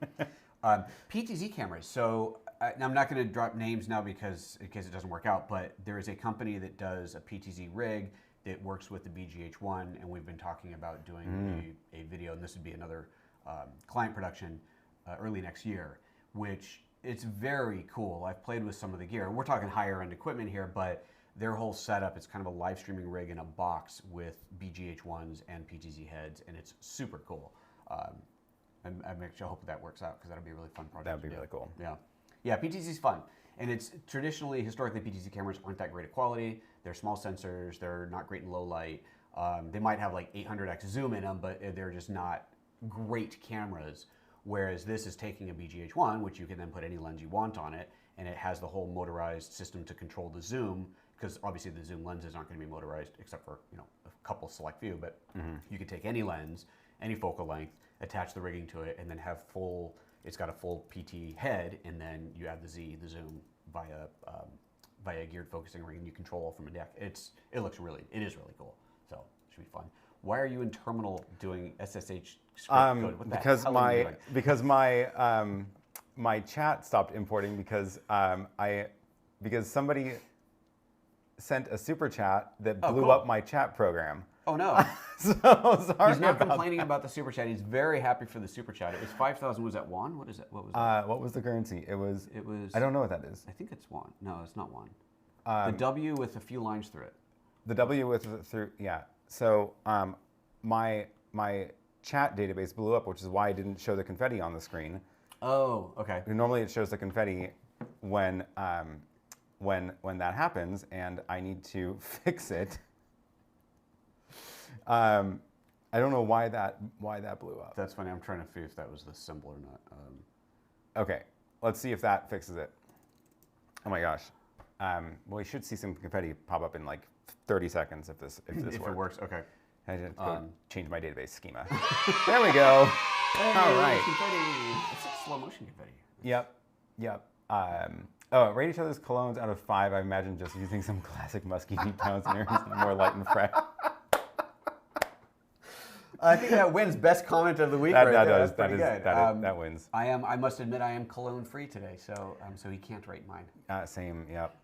PTZ cameras. So I'm not going to drop names now because in case it doesn't work out, but there is a company that does a PTZ rig that works with the BGH1, and we've been talking about doing a video, and this would be another client production early next year, which it's very cool. I've played with some of the gear. We're talking higher end equipment here, but their whole setup, it's kind of a live streaming rig in a box with BGH1s and PTZ heads, and it's super cool. I hope that works out because that'll be a really fun project. That would be really cool. Yeah. Yeah, PTZ is fun. And it's historically, PTZ cameras aren't that great of quality. They're small sensors. They're not great in low light. They might have like 800x zoom in them, but they're just not great cameras. Whereas this is taking a BGH1, which you can then put any lens you want on it, and it has the whole motorized system to control the zoom, because obviously the zoom lenses aren't going to be motorized except for a couple select few, but you can take any lens, any focal length, attach the rigging to it, and then have it's got a full PT head, and then you add the zoom via a geared focusing ring, and you control all from a deck. It is really cool. So it should be fun. Why are you in terminal doing SSH script code? What the hell are you doing? Because my chat stopped importing because somebody sent a super chat that blew up my chat program. Oh no! So sorry. He's not complaining about the super chat. He's very happy for the super chat. It was 5,000. Was that won? What is it? What was that? What was the currency? It was. I don't know what that is. I think it's won. No, it's not won. The W with a few lines through it. The W yeah. So my chat database blew up, which is why I didn't show the confetti on the screen. Oh, okay. Normally it shows the confetti when that happens, and I need to fix it. I don't know why that blew up. That's funny. I'm trying to figure if that was the symbol or not. Okay, let's see if that fixes it. Oh my gosh. Well, we should see some confetti pop up in like 30 seconds if this works. If it works, okay. I just change my database schema. There we go. Hey, all right. Confetti. It's like slow motion confetti. Yep. Rate each other's colognes out of 5. I imagine just using some classic musky deep tones and everything more light and fresh. I think that wins best comment of the week. That wins. I must admit, I am cologne free today, so he can't rate mine. Same. Yep.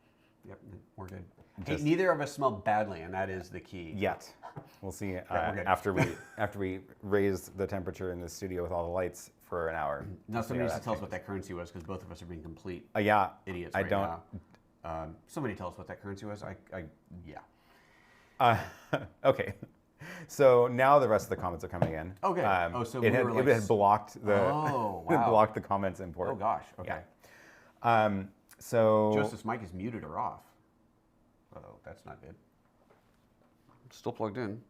Yep. We're good. Hey, neither of us smell badly, and that is the key. Yet. We'll see after we raise the temperature in the studio with all the lights for an hour. Now somebody needs to tell us what that currency was, because both of us are being complete idiots right now. Somebody tell us what that currency was. Okay. So now the rest of the comments are coming in. Okay. It had blocked the blocked the comments import. Oh gosh. Okay. Yeah. So Joseph's mic is muted or off. Oh, that's not good. It's still plugged in.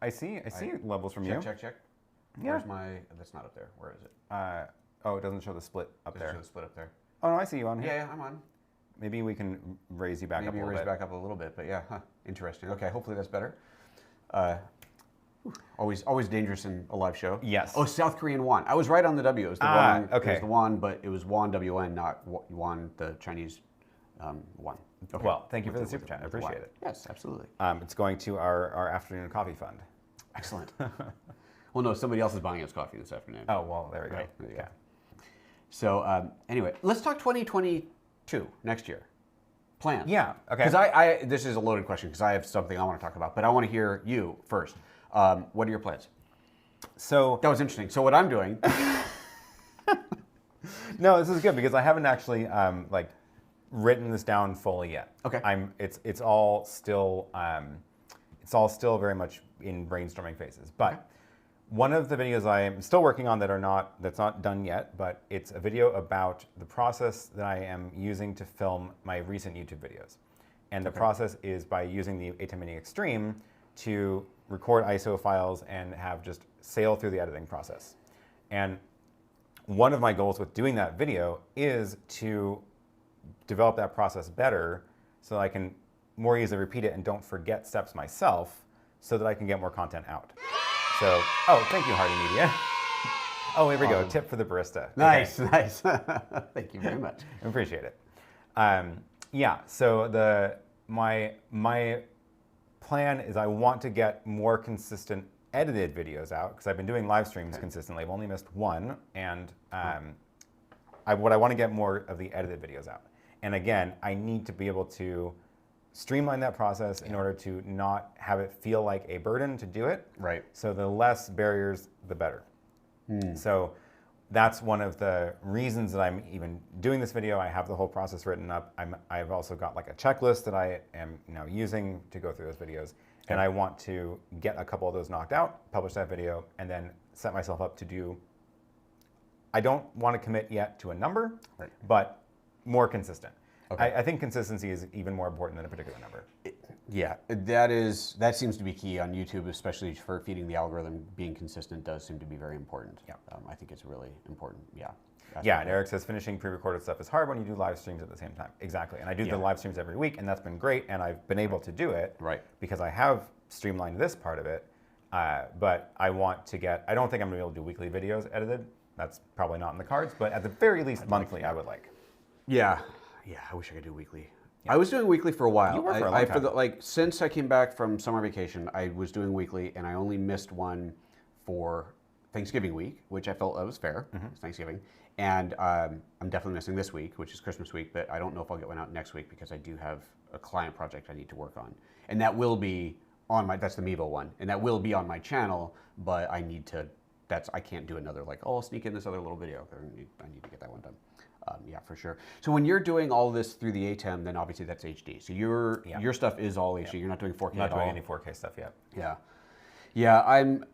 I see levels from you. Check. Yeah. Where's my? That's not up there. Where is it? It doesn't show the split up there. Doesn't show the split up there. Oh no, I see you on here. Yeah, I'm on. Maybe we can raise you back up a little bit. Maybe raise back up a little bit, but yeah, interesting. Okay, hopefully that's better. Always dangerous in a live show. Yes. Oh, South Korean won. I was right on the W. It was the won. Okay. It was the won, but it was won WN, not yuan, the Chinese won. Okay. Well, thank you for the super chat. I appreciate it. Yes, absolutely. It's going to our afternoon coffee fund. Excellent. Well, no, somebody else is buying us coffee this afternoon. Oh, well, there we go. Right. There you go. So anyway, let's talk 2022 next year. Plans. Yeah. Okay. Because this is a loaded question because I have something I want to talk about, but I want to hear you first. What are your plans? So that was interesting. So what I'm doing. No, this is good because I haven't actually written this down fully yet. Okay. It's all still very much in brainstorming phases. But okay. One of the videos I am still working on that's not done yet, but it's a video about the process that I am using to film my recent YouTube videos. And the process is by using the ATEM Mini Extreme to record ISO files and have just sail through the editing process. And one of my goals with doing that video is to develop that process better so that I can more easily repeat it and don't forget steps myself so that I can get more content out. So, thank you, Hardy Media. Oh, here we go, tip for the barista. Nice, okay. Nice. Thank you very much. I appreciate it. So my plan is I want to get more consistent edited videos out because I've been doing live streams consistently. I've only missed one, and what I want to get more of the edited videos out. And again, I need to be able to streamline that process in order to not have it feel like a burden to do it. Right. So the less barriers, the better. So that's one of the reasons that I'm even doing this video. I have the whole process written up. I've also got like a checklist that I am now using to go through those videos. And I want to get a couple of those knocked out, publish that video, and then set myself up to do, I don't want to commit yet to a number, but more consistent. Okay. I think consistency is even more important than a particular number. Yeah, that seems to be key on YouTube, especially for feeding the algorithm. Being consistent does seem to be very important. Yeah. I think it's really important. Yeah. Yeah, and Eric says finishing pre-recorded stuff is hard when you do live streams at the same time. Exactly, and I do the live streams every week, and that's been great, and I've been able to do it because I have streamlined this part of it. But I want to get. I don't think I'm gonna be able to do weekly videos edited. That's probably not in the cards, but at the very least, monthly, I would like. Yeah, I wish I could do weekly. I was doing weekly for a while. You were for a long time. Since I came back from summer vacation, I was doing weekly, and I only missed one for Thanksgiving week, which I felt that was fair. It's Thanksgiving, and I'm definitely missing this week, which is Christmas week. But I don't know if I'll get one out next week because I do have a client project I need to work on, and that will be on my. That's the Mevo one, and that will be on my channel. But I need to. I can't do another I'll sneak in this other little video. I need to get that one done. Yeah, for sure. So when you're doing all this through the ATEM, then obviously that's HD. So your stuff is all HD. You're not doing 4K. I'm not doing any 4K stuff yet. Yeah. I'm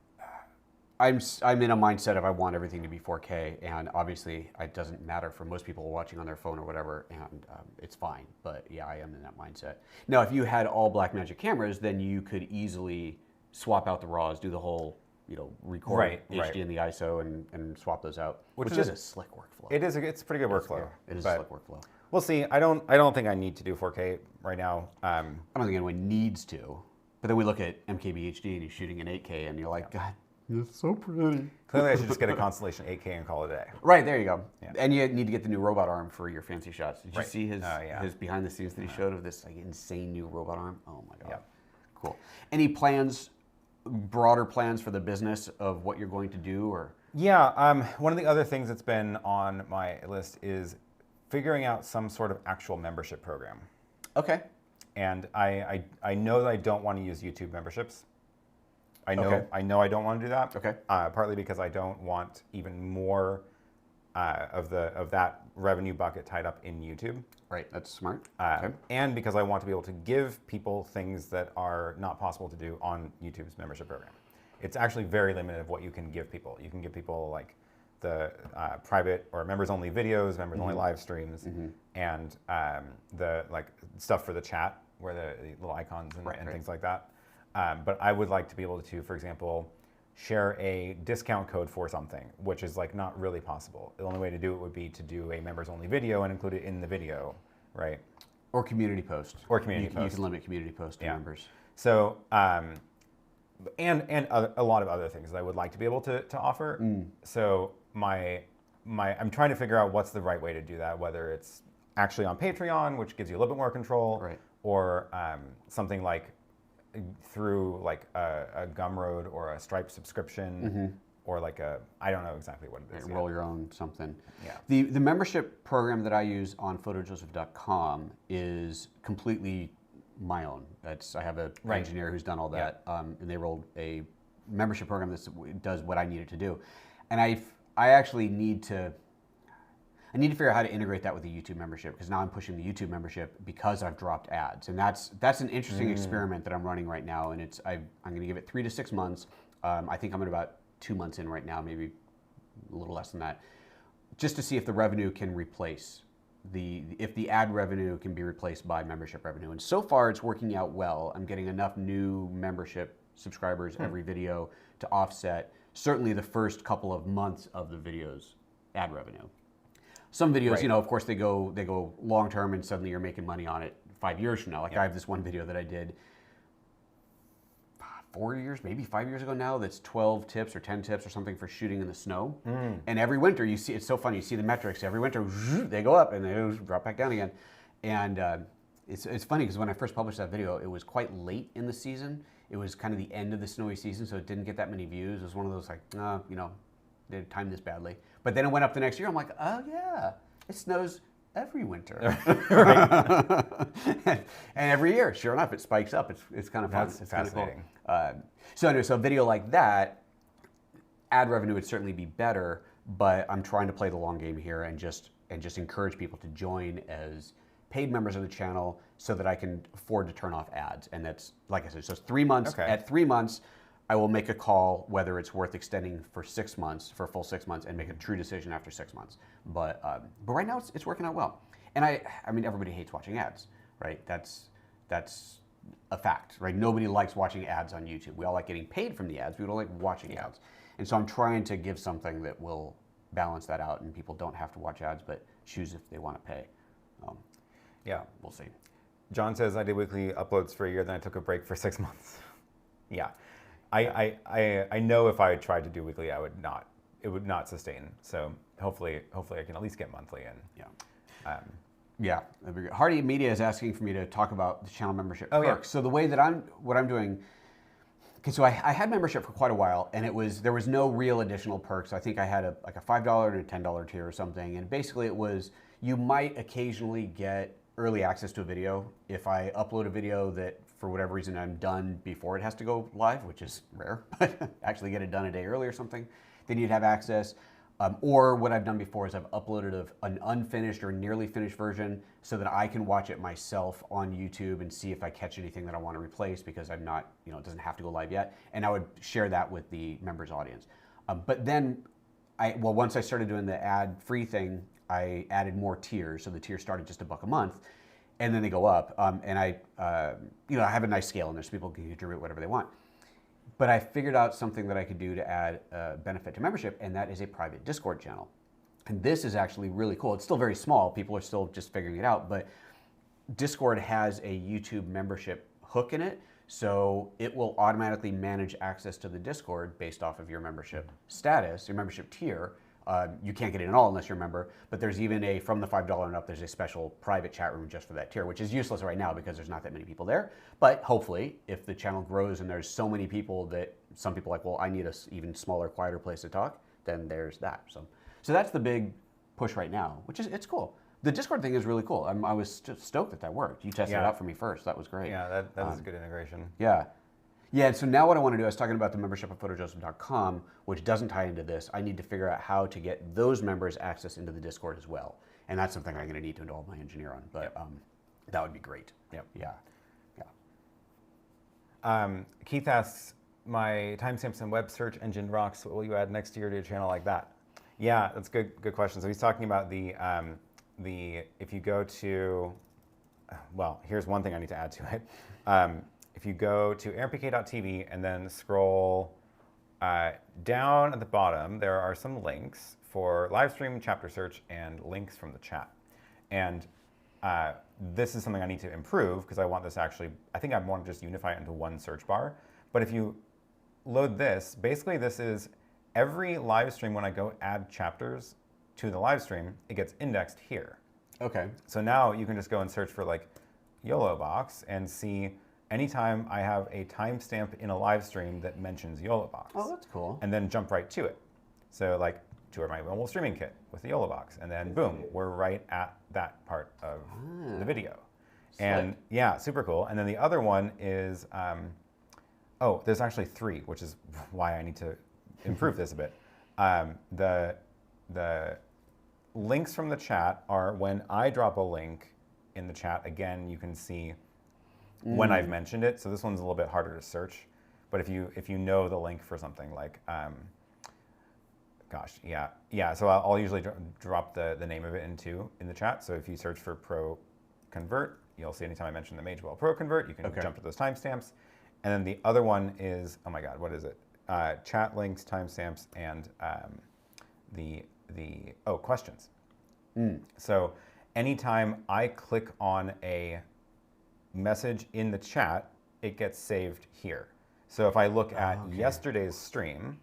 in a mindset of I want everything to be 4K, and obviously it doesn't matter for most people watching on their phone or whatever, and it's fine. But yeah, I am in that mindset. Now, if you had all Blackmagic cameras, then you could easily swap out the RAWs, do the whole record HD in the ISO and swap those out, which is a slick workflow. It is. It's a pretty good workflow. It is a slick workflow. We'll see. I don't think I need to do 4K right now. I don't think anyone needs to. But then we look at MKBHD and he's shooting in 8K, and you're like, God, it's so pretty. Clearly, I should just get a Constellation 8K and call it a day. Right, there you go. Yeah. And you need to get the new robot arm for your fancy shots. Did you see his behind the scenes that he showed of this insane new robot arm? Oh my God. Yeah. Cool. Any plans? Broader plans for the business of what you're going to do, or? Yeah, one of the other things that's been on my list is figuring out some sort of actual membership program. Okay. And I know that I don't want to use YouTube memberships. I know I don't want to do that. Okay. Partly because I don't want even more of that revenue bucket tied up in YouTube. Right, that's smart. And because I want to be able to give people things that are not possible to do on YouTube's membership program. It's actually very limited of what you can give people. You can give people like the private or members-only videos, members-only live streams, and the stuff for the chat, where the little icons and things like that. But I would like to be able to, for example, share a discount code for something, which is not really possible. The only way to do it would be to do a members-only video and include it in the video, right? Or community post. Or community post. You can limit community post to members. So, and a lot of other things that I would like to be able to offer. So I'm trying to figure out what's the right way to do that, whether it's actually on Patreon, which gives you a little bit more control, or something like through a Gumroad or a Stripe subscription, or I don't know exactly what it is. Roll your own something. Yeah. The membership program that I use on PhotoJoseph.com is completely my own. I have an engineer who's done all that, and they rolled a membership program that does what I need it to do. And I actually need to figure out how to integrate that with the YouTube membership, because now I'm pushing the YouTube membership because I've dropped ads, and that's an interesting experiment that I'm running right now, and I'm going to give it 3 to 6 months. I think I'm at about 2 months in right now, maybe a little less than that, just to see if the revenue can replace if the ad revenue can be replaced by membership revenue. And so far it's working out well. I'm getting enough new membership subscribers every video to offset certainly the first couple of months of the video's ad revenue. Some videos, of course, they go long term, and suddenly you're making money on it 5 years from now. I have this one video that I did 4 years, maybe 5 years ago now, that's 12 tips or 10 tips or something for shooting in the snow. And every winter you see, it's so funny, you see the metrics, every winter they go up and they drop back down again. And it's funny because when I first published that video, it was quite late in the season. It was kind of the end of the snowy season, so it didn't get that many views. It was one of those they timed this badly. But then it went up the next year. I'm like, oh yeah, it snows every winter. And every year, sure enough, it spikes up. It's kind of fun. It's fascinating. Kind of cool. So a video like that, ad revenue would certainly be better, but I'm trying to play the long game here and just encourage people to join as paid members of the channel so that I can afford to turn off ads. And that's, like I said, so it's 3 months. Okay. At 3 months, I will make a call whether it's worth extending for 6 months, for a full 6 months, and make a true decision after 6 months. But right now, it's working out well. And I mean, everybody hates watching ads, right? That's a fact, right? Nobody likes watching ads on YouTube. We all like getting paid from the ads. We don't like watching ads. And so I'm trying to give something that will balance that out, and people don't have to watch ads, but choose if they want to pay. Yeah, we'll see. John says, I did weekly uploads for a year, then I took a break for 6 months. Yeah, I know if I tried to do weekly, it would not sustain. So hopefully I can at least get monthly in. Yeah. Yeah, that'd be good. Hardy Media is asking for me to talk about the channel membership perks. Yeah. So the way that what I'm doing, okay, so I had membership for quite a while, and there was no real additional perks. I think I had like a $5 and a $10 tier or something, and basically it was, you might occasionally get early access to a video. If I upload a video that for whatever reason I'm done before it has to go live, which is rare, but actually get it done a day early or something, then you'd have access. Or what I've done before is I've uploaded an unfinished or nearly finished version so that I can watch it myself on YouTube and see if I catch anything that I want to replace, because I'm not, it doesn't have to go live yet. And I would share that with the members audience. But then, once I started doing the ad-free thing, I added more tiers. So the tiers started just $1 a month, and then they go up. And I have a nice scale in there so people can contribute whatever they want. But I figured out something that I could do to add benefit to membership, and that is a private Discord channel. And this is actually really cool. It's still very small. People are still just figuring it out, but Discord has a YouTube membership hook in it, so it will automatically manage access to the Discord based off of your membership status, your membership tier. You can't get in at all unless you're a member, but there's even from the $5 and up, there's a special private chat room just for that tier, which is useless right now because there's not that many people there. But hopefully, if the channel grows and there's so many people that some people are like, well, I need a even smaller, quieter place to talk, then there's that. So that's the big push right now, which is, it's cool. The Discord thing is really cool. I was just stoked that worked. You tested it out for me first. That was great. Yeah, that is a good integration. Yeah. Yeah, so now what I want to do, I was talking about the membership at PhotoJoseph.com, which doesn't tie into this. I need to figure out how to get those members access into the Discord as well. And that's something I'm going to need to involve my engineer on, but that would be great. Yep. Yeah. Keith asks, my timestamps and web search engine rocks. What will you add next year to your channel like that? Yeah, that's good question. So he's talking about if you go to, well, here's one thing I need to add to it. If you go to airpk.tv and then scroll down at the bottom, there are some links for live stream, chapter search, and links from the chat. And this is something I need to improve because I want this I think I want to just unify it into one search bar. But if you load this, basically this is every live stream when I go add chapters to the live stream, it gets indexed here. Okay. So now you can just go and search for like YoloBox and see anytime I have a timestamp in a live stream that mentions YoloBox. Oh, that's cool. And then jump right to it. So like, to my mobile streaming kit with the YoloBox. And then boom, we're right at that part of the video. Slick. And yeah, super cool. And then the other one is, there's actually 3, which is why I need to improve this a bit. The links from the chat are when I drop a link in the chat, again, you can see when I've mentioned it. So this one's a little bit harder to search. But if you know the link for something like, so I'll usually drop the name of it in the chat. So if you search for Pro Convert, you'll see anytime I mention the Magewell Pro Convert, you can jump to those timestamps. And then the other one is, oh my God, what is it? Chat links, timestamps, and questions. So anytime I click on a message in the chat, it gets saved here. So if I look at yesterday's stream,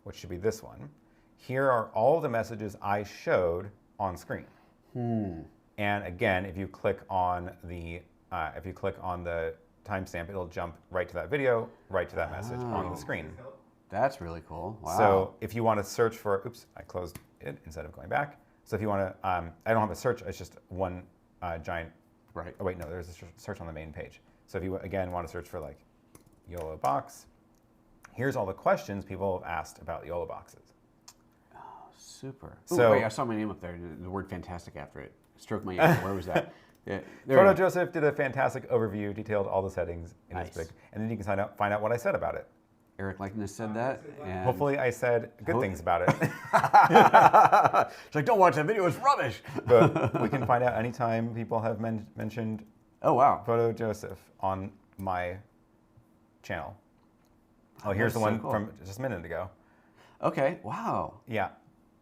which should be this one, here are all the messages I showed on screen. And again, if you click on the timestamp, it'll jump right to that video, right to that message on the screen. That's really cool. Wow. So if you want to search for, oops, I closed it instead of going back. So if you want to, I don't have a search, it's just one giant, right. Oh wait, no, there's a search on the main page. So if you, again, want to search for like YoloBox, here's all the questions people have asked about the YoloBoxes. Oh, super. So wait, I saw my name up there, the word fantastic after it. Stroke my ear. Where was that? Yeah, PhotoJoseph did a fantastic overview, detailed all the settings in his pic, and then you can find out what I said about it. Eric Likeness said that. And Hopefully I said good things about it. It's like, don't watch that video, it's rubbish. But we can find out anytime people have mentioned Oh, wow. PhotoJoseph on my channel. Oh, here's the so one cool. from just a minute ago. Okay, wow. Yeah.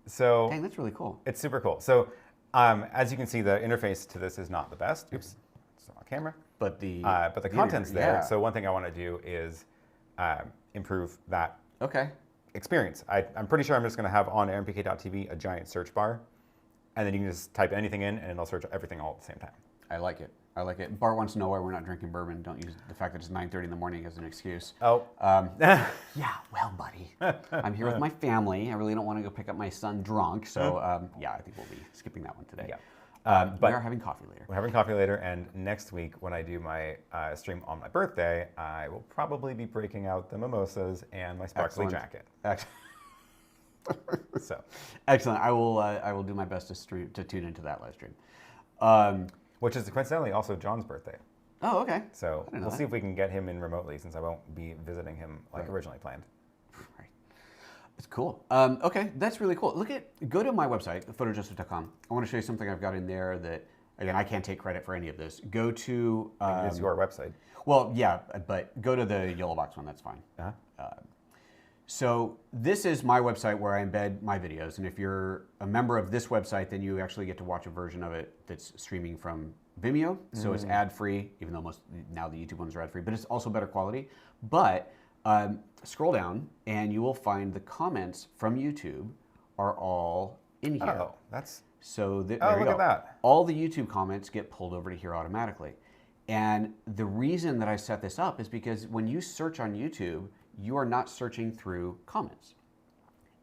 So Dang, that's really cool. it's super cool. So as you can see, the interface to this is not the best. Oops, it's not on camera. But the content's there. yeah. So one thing I want to do is improve that Okay. experience. I'm pretty sure I'm just going to have on AaronPK.tv a giant search bar, and then you can just type anything in, and it'll search everything all at the same time. I like it. I like it. Bart wants to know why we're not drinking bourbon. Don't use the fact that it's 9:30 in the morning as an excuse. Oh. Yeah, well, buddy. I'm here with my family. I really don't want to go pick up my son drunk. So, yeah, I think we'll be skipping that one today. Yeah. But we are having coffee later. We're having coffee later, and next week when I do my stream on my birthday, I will probably be breaking out the mimosas and my sparkly jacket. So Excellent. I will do my best to tune into that live stream. which is coincidentally also John's birthday. Oh, okay. So we'll see if we can get him in remotely, since I won't be visiting him like originally planned. Right. It's cool. Okay, that's really cool. Go to my website, PhotoJoseph.com. I want to show you something I've got in there that, again, I can't take credit for any of this. Go to... it's your website. Well, yeah, but go to the YoloBox one, that's fine. Uh-huh. So this is my website where I embed my videos, and if you're a member of this website, then you actually get to watch a version of it that's streaming from Vimeo. So it's ad-free, even though now the YouTube ones are ad-free, but it's also better quality. But scroll down, and you will find the comments from YouTube are all in here. Oh, that's... So there you look go. at that. All the YouTube comments get pulled over to here automatically. And the reason that I set this up is because when you search on YouTube, you are not searching through comments.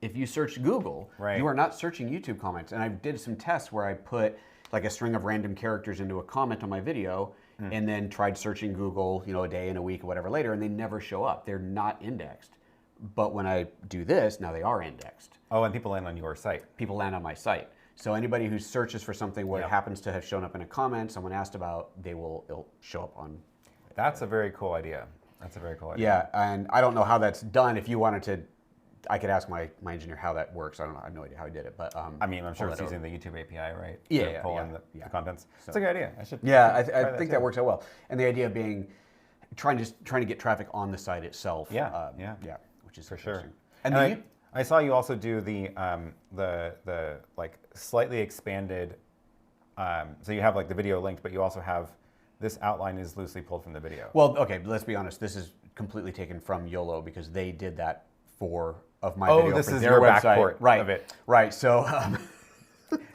If you search Google, you are not searching YouTube comments. And I did some tests where I put like a string of random characters into a comment on my video and then tried searching Google, a day and a week or whatever later, and they never show up. They're not indexed. But when I do this, now they are indexed. Oh, and people land on your site. People land on my site. So anybody who searches for something where it happens to have shown up in a comment, someone asked about, it'll show up on. That's a very cool idea. That's a very cool idea. Yeah, and I don't know how that's done. If you wanted to, I could ask my engineer how that works. I don't know. I have no idea how he did it, but I mean, I'm sure it's using the YouTube API, right? Yeah, to pull in the contents. So, it's a good idea. I think that works out well. And the idea being trying to get traffic on the site itself. Yeah, which is for sure. And I saw you also do the like slightly expanded. So you have like the video linked, but you also have this outline is loosely pulled from the video. Well, okay, but let's be honest. This is completely taken from YOLO because they did that of my video. This for is their your website. backport of it. Right. So.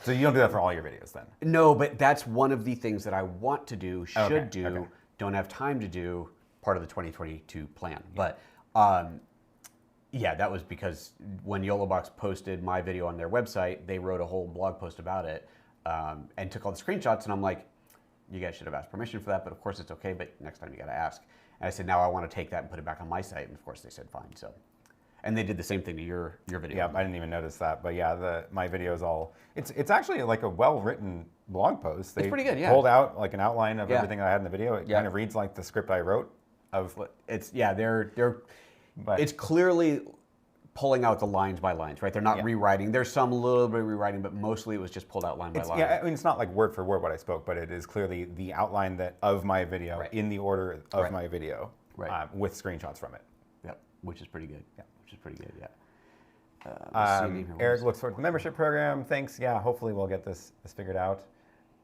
So you don't do that for all your videos then? No, but that's one of the things that I want to do, should do, don't have time to do, part of the 2022 plan. But yeah, that was because when YoloBox posted my video on their website, they wrote a whole blog post about it and took all the screenshots, and I'm like, you guys should have asked permission for that, but of course it's okay, but next time you got to ask. And I said, now I want to take that and put it back on my site, and of course they said fine. So, and they did the same thing to your video. Yeah, I didn't even notice that, but yeah, my video is all. It's actually like a well-written blog post. It's pretty good. Yeah. Pulled out like an outline of everything I had in the video. It kind of reads like the script I wrote. It's it's clearly pulling out the lines by lines, right? They're not rewriting. There's some little bit of rewriting, but mostly it was just pulled out line by line. Yeah, I mean, it's not like word for word what I spoke, but it is clearly the outline of my video in the order of my video with screenshots from it. Yep, which is pretty good. Yeah, which is pretty good. Yeah. Eric looks forward to the membership program. Thanks. Yeah, hopefully we'll get this figured out.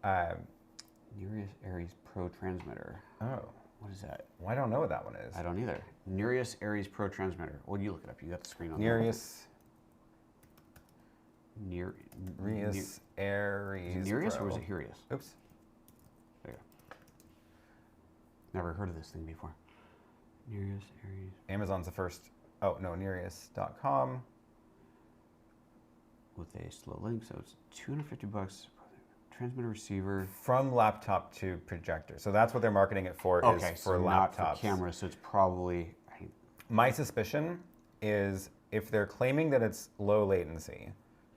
Nereus Aries Pro transmitter. Oh. What is that? Well, I don't know what that one is. I don't either. Nereus Aries Pro transmitter. Well, you look it up. You got the screen on. Nereus. Nereus Aries. Is it Nereus Pro. or is it Hurius? Oops. There you go. Never heard of this thing before. Nereus Aries. Amazon's the first. Oh no, Nereus.com. With a slow link, so it's $250. Transmitter receiver from laptop to projector. So that's what they're marketing it for. Okay, is for so laptops. Not for cameras. So it's probably. My suspicion is if they're claiming that it's low latency,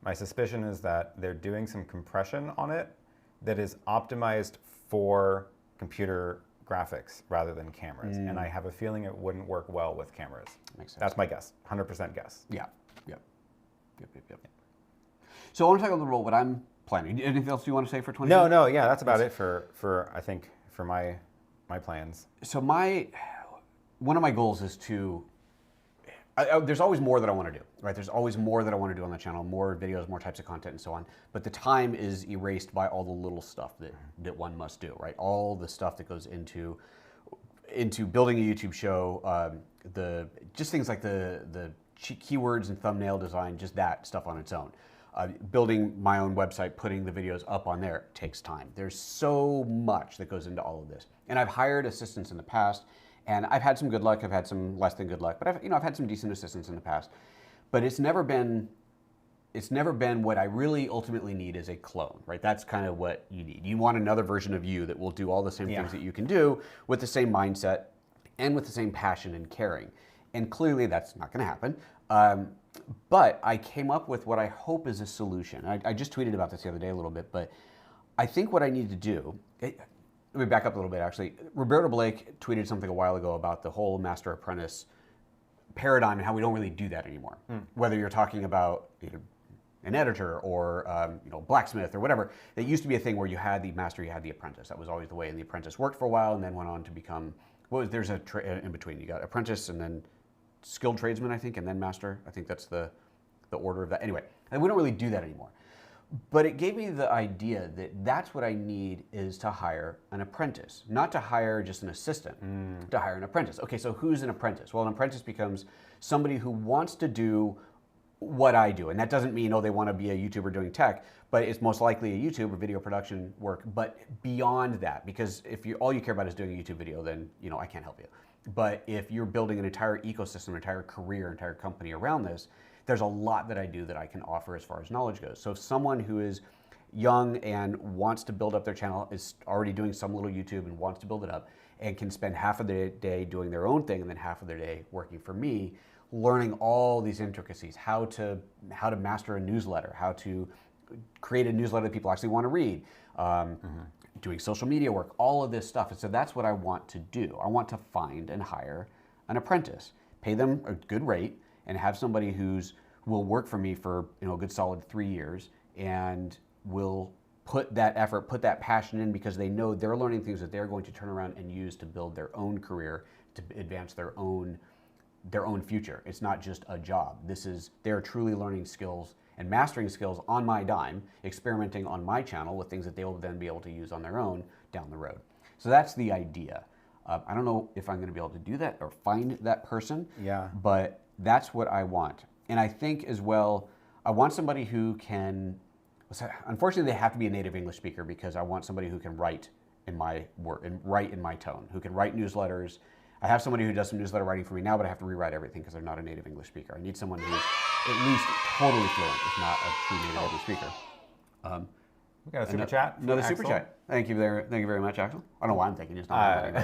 my suspicion is that they're doing some compression on it that is optimized for computer graphics rather than cameras, and I have a feeling it wouldn't work well with cameras. Makes sense. That's my guess, 100% guess. Yeah. Yep. So I want to talk a little about what I'm planning. Anything else you want to say for 20? No, yeah, that's about it for I think for my plans. So one of my goals is to. There's always more that I want to do, right? There's always more that I want to do on the channel, more videos, more types of content, and so on. But the time is erased by all the little stuff that one must do, right? All the stuff that goes into building a YouTube show, just things like the keywords and thumbnail design, just that stuff on its own. Building my own website, putting the videos up on there takes time. There's so much that goes into all of this, and I've hired assistants in the past. And I've had some good luck, I've had some less than good luck, but I've had some decent assistants in the past. But it's never been what I really ultimately need is a clone, right? That's kind of what you need. You want another version of you that will do all the same things that you can do with the same mindset and with the same passion and caring. And clearly that's not gonna happen. But I came up with what I hope is a solution. I just tweeted about this the other day a little bit, but I think what I need to do, let me back up a little bit, actually. Roberto Blake tweeted something a while ago about the whole master-apprentice paradigm and how we don't really do that anymore. Whether you're talking about an editor or blacksmith or whatever, it used to be a thing where you had the master, you had the apprentice. That was always the way, and the apprentice worked for a while and then went on to become, there's a in between. You got apprentice and then skilled tradesman, I think, and then master. I think that's the order of that. Anyway, and we don't really do that anymore. But it gave me the idea that that's what I need is to hire an apprentice, not to hire just an assistant, to hire an apprentice. Okay, so who's an apprentice? Well, an apprentice becomes somebody who wants to do what I do. And that doesn't mean, they want to be a YouTuber doing tech, but it's most likely a YouTube or video production work. But beyond that, because if all you care about is doing a YouTube video, then I can't help you. But if you're building an entire ecosystem, an entire career, entire company around this, there's a lot that I do that I can offer as far as knowledge goes. So if someone who is young and wants to build up their channel, is already doing some little YouTube and wants to build it up, and can spend half of their day doing their own thing and then half of their day working for me, learning all these intricacies, how to master a newsletter, how to create a newsletter that people actually want to read, doing social media work, all of this stuff. And so that's what I want to do. I want to find and hire an apprentice, pay them a good rate, and have somebody will work for me for a good solid 3 years and will put that effort, put that passion in, because they know they're learning things that they're going to turn around and use to build their own career, to advance their own future. It's not just a job. They're truly learning skills and mastering skills on my dime, experimenting on my channel with things that they will then be able to use on their own down the road. So that's the idea. I don't know if I'm going to be able to do that or find that person, but that's what I want. And I think as well, I want somebody who can, unfortunately they have to be a native English speaker, because I want somebody who can write in my work and write in my tone, who can write newsletters. I have somebody who does some newsletter writing for me now, but I have to rewrite everything because they're not a native English speaker. I need someone who's at least totally fluent, if not a true native English speaker. We got a super chat. Another super chat. Thank you very much, Axel. I don't know why I'm thinking it's not.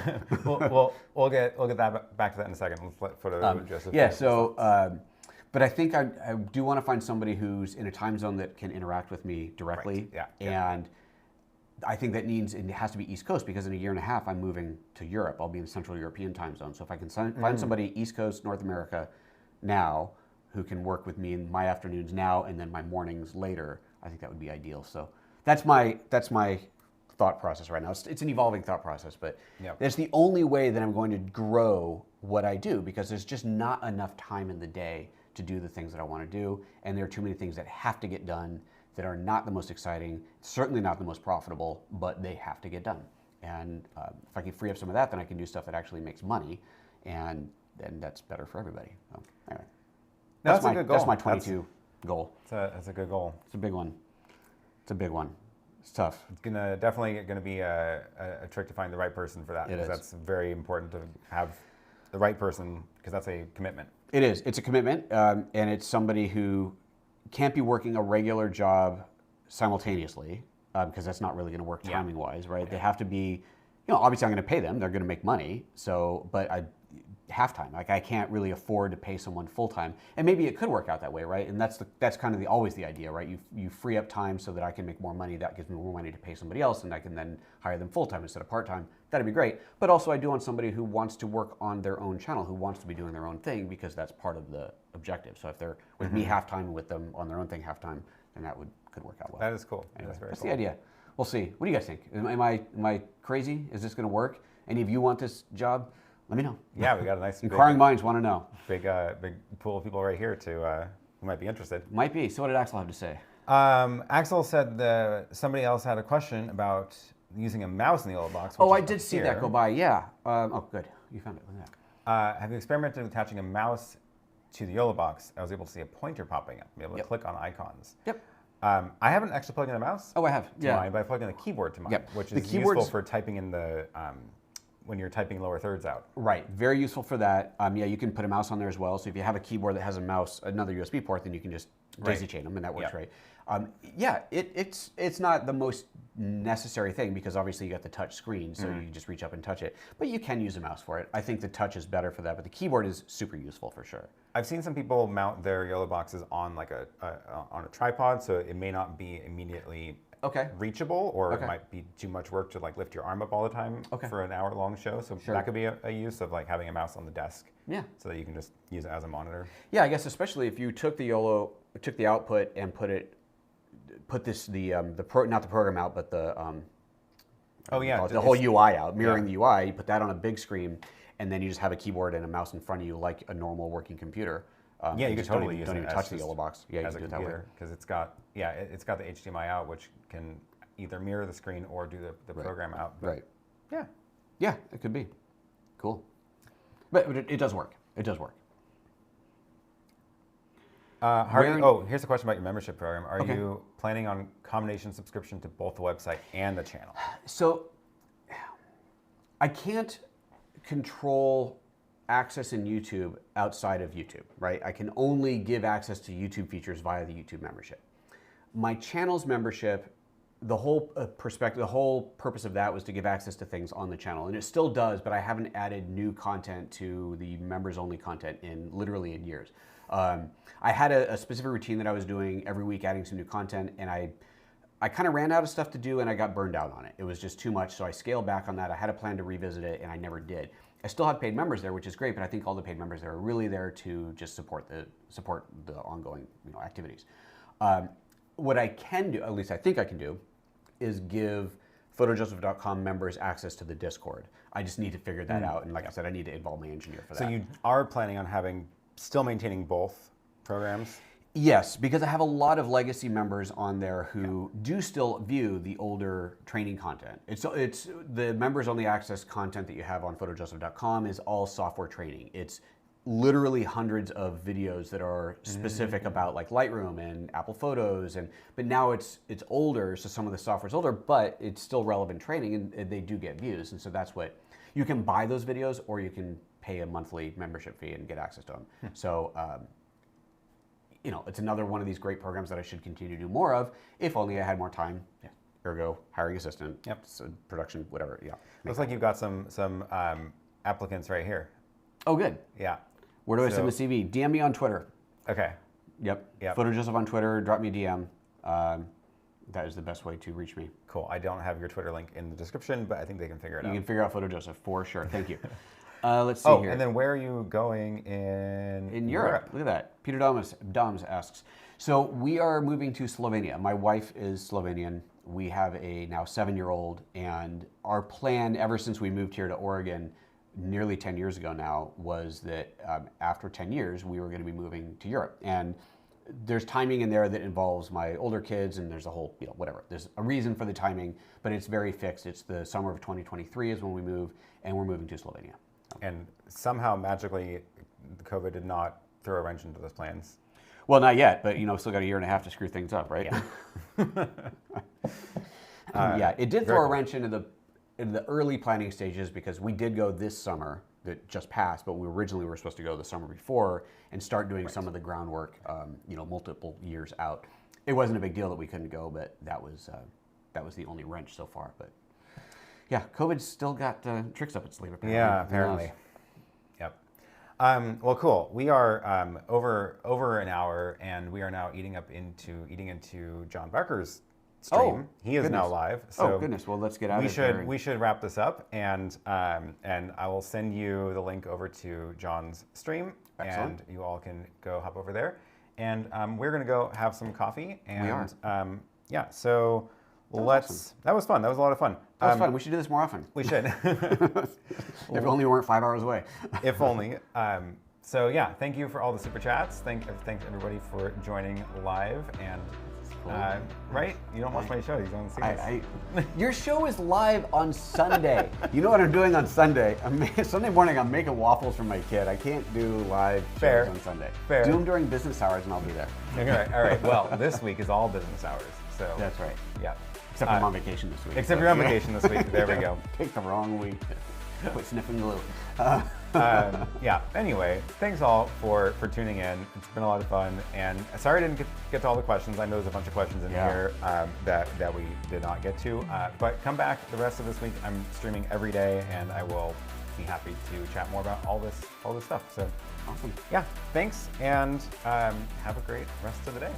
We'll get that back to that in a second. Let's let PhotoJoseph. Yeah. So, but I think I do want to find somebody who's in a time zone that can interact with me directly. Right. And I think that means it has to be East Coast, because in a year and a half I'm moving to Europe. I'll be in Central European time zone. So if I can find somebody East Coast, North America now, who can work with me in my afternoons now and then my mornings later, I think that would be ideal. So that's my thought process right now. It's an evolving thought process, but it's the only way that I'm going to grow what I do, because there's just not enough time in the day to do the things that I want to do, and there are too many things that have to get done that are not the most exciting, certainly not the most profitable, but they have to get done. And if I can free up some of that, then I can do stuff that actually makes money, and then that's better for everybody. So, anyway, that's a good goal. That's my 22 goal. That's a good goal. It's a big one. It's a big one. It's tough. It's definitely gonna be a trick to find the right person for that, because that's very important to have the right person, because that's a commitment. It is. It's a commitment, and it's somebody who can't be working a regular job simultaneously, because that's not really going to work timing-wise, right? They have to be, obviously I'm going to pay them. They're going to make money. So, but half-time. Like I can't really afford to pay someone full-time. And maybe it could work out that way, right? And that's kind of always the idea, right? You free up time so that I can make more money. That gives me more money to pay somebody else, and I can then hire them full-time instead of part-time. That'd be great. But also I do want somebody who wants to work on their own channel, who wants to be doing their own thing, because that's part of the objective. So if they're with me half-time, with them on their own thing half-time, then that could work out well. That is cool. Anyway, that's cool. the idea. We'll see. What do you guys think? Am I crazy? Is this going to work? Any of you want this job? Let me know. Yeah, we got a nice inquiring minds want to know. Big pool of people right here who might be interested. Might be. So what did Axel have to say? Axel said that somebody else had a question about using a mouse in the YoloBox. Oh, I did see that go by. Yeah. Oh, good. You found it. Look at that. Have you experimented with attaching a mouse to the YoloBox? I was able to see a pointer popping up, be able to click on icons. Yep. I haven't actually plugged in a mouse. Oh, I have. To mine, but I plugged in a keyboard to mine, which is useful for typing in the when you're typing lower thirds out. Right. Very useful for that. Yeah, you can put a mouse on there as well. So if you have a keyboard that has a mouse, another USB port, then you can just daisy chain them, and that works right. Yeah, it's not the most necessary thing because obviously you got the touch screen, so you just reach up and touch it. But you can use a mouse for it. I think the touch is better for that, but the keyboard is super useful for sure. I've seen some people mount their YoloBoxes on like on a tripod, so it may not be immediately reachable, or it might be too much work to like lift your arm up all the time for an hour-long show. So that could be a use of like having a mouse on the desk, so that you can just use it as a monitor. Yeah, I guess especially if you took the output and put not the program out, but the the whole UI out, mirroring the UI. You put that on a big screen, and then you just have a keyboard and a mouse in front of you like a normal working computer. You could totally use it. Don't even touch the YoloBox. Yeah, as a computer, because it's got the HDMI out, which can either mirror the screen or do the program out. But yeah, it could be cool, but it does work. It does work. Here's a question about your membership program. Are you planning on combination subscription to both the website and the channel? So I can't control access in YouTube outside of YouTube, right? I can only give access to YouTube features via the YouTube membership. My channel's membership, the whole purpose of that was to give access to things on the channel, and it still does, but I haven't added new content to the members-only content in years. I had a specific routine that I was doing every week, adding some new content, and I kind of ran out of stuff to do, and I got burned out on it. It was just too much, so I scaled back on that. I had a plan to revisit it, and I never did. I still have paid members there, which is great, but I think all the paid members there are really there to just support the ongoing activities. What I can do, at least I think I can do, is give PhotoJoseph.com members access to the Discord. I just need to figure that out, and like I said, I need to involve my engineer for that. So you are planning on still maintaining both programs? Yes, because I have a lot of legacy members on there who do still view the older training content. It's the members only access content that you have on PhotoJoseph.com is all software training. It's literally hundreds of videos that are specific about like Lightroom and Apple Photos, but now it's older, so some of the software's older, but it's still relevant training, and they do get views, and so that's what you can buy those videos, or you can pay a monthly membership fee and get access to them. So. It's another one of these great programs that I should continue to do more of, if only I had more time. Ergo, hiring assistant, so production, whatever. Looks like you've got some applicants right here. Oh, good. Yeah. Where do I send the CV? DM me on Twitter. Okay. Yep. PhotoJoseph on Twitter. Drop me a DM. That is the best way to reach me. Cool. I don't have your Twitter link in the description, but I think they can figure it out. You can figure out PhotoJoseph for sure. Thank you. Let's see here. And then where are you going in Europe? Look at that. Peter Doms asks. So we are moving to Slovenia. My wife is Slovenian. We have a now 7-year-old, and our plan ever since we moved here to Oregon nearly 10 years ago now was that after 10 years we were going to be moving to Europe. And there's timing in there that involves my older kids, and there's a whole, whatever. There's a reason for the timing, but it's very fixed. It's the summer of 2023 is when we move, and we're moving to Slovenia. And somehow, magically, COVID did not throw a wrench into those plans. Well, not yet, but still got a year and a half to screw things up, right? Yeah. It did throw a wrench into the early planning stages, because we did go this summer that just passed, but we originally were supposed to go the summer before and start doing some of the groundwork, multiple years out. It wasn't a big deal that we couldn't go, but that was the only wrench so far. But yeah, COVID's still got tricks up its sleeve, apparently. Yeah, apparently. Yep. Well, cool. We are over an hour, and we are now eating into John Barker's stream. Oh, he is now live. So oh goodness! Well, let's get out of here. We should wrap this up, and I will send you the link over to John's stream, Excellent. and you all can go hop over there, and we're gonna go have some coffee. And We are. Yeah. So awesome. That was fun. That was a lot of fun. That was fun. We should do this more often. We should. If only we weren't 5 hours away. If only. So yeah, thank you for all the super chats. Thanks everybody for joining live. And right, you don't watch my show. You don't see this. Your show is live on Sunday. You know what I'm doing on Sunday? Sunday morning, I'm making waffles for my kid. I can't do live shows on Sunday. Fair. Do them during business hours, and I'll be there. Okay, all right. Well, this week is all business hours. So that's right. Yeah. Except I'm on vacation this week. Except you're on vacation this week. There we go. Pick the wrong week. Quit sniffing glue. Yeah. Anyway, thanks all for tuning in. It's been a lot of fun, and sorry I didn't get to all the questions. I know there's a bunch of questions in here that we did not get to. But come back the rest of this week. I'm streaming every day, and I will be happy to chat more about all this stuff. So awesome. Yeah. Thanks, and have a great rest of the day.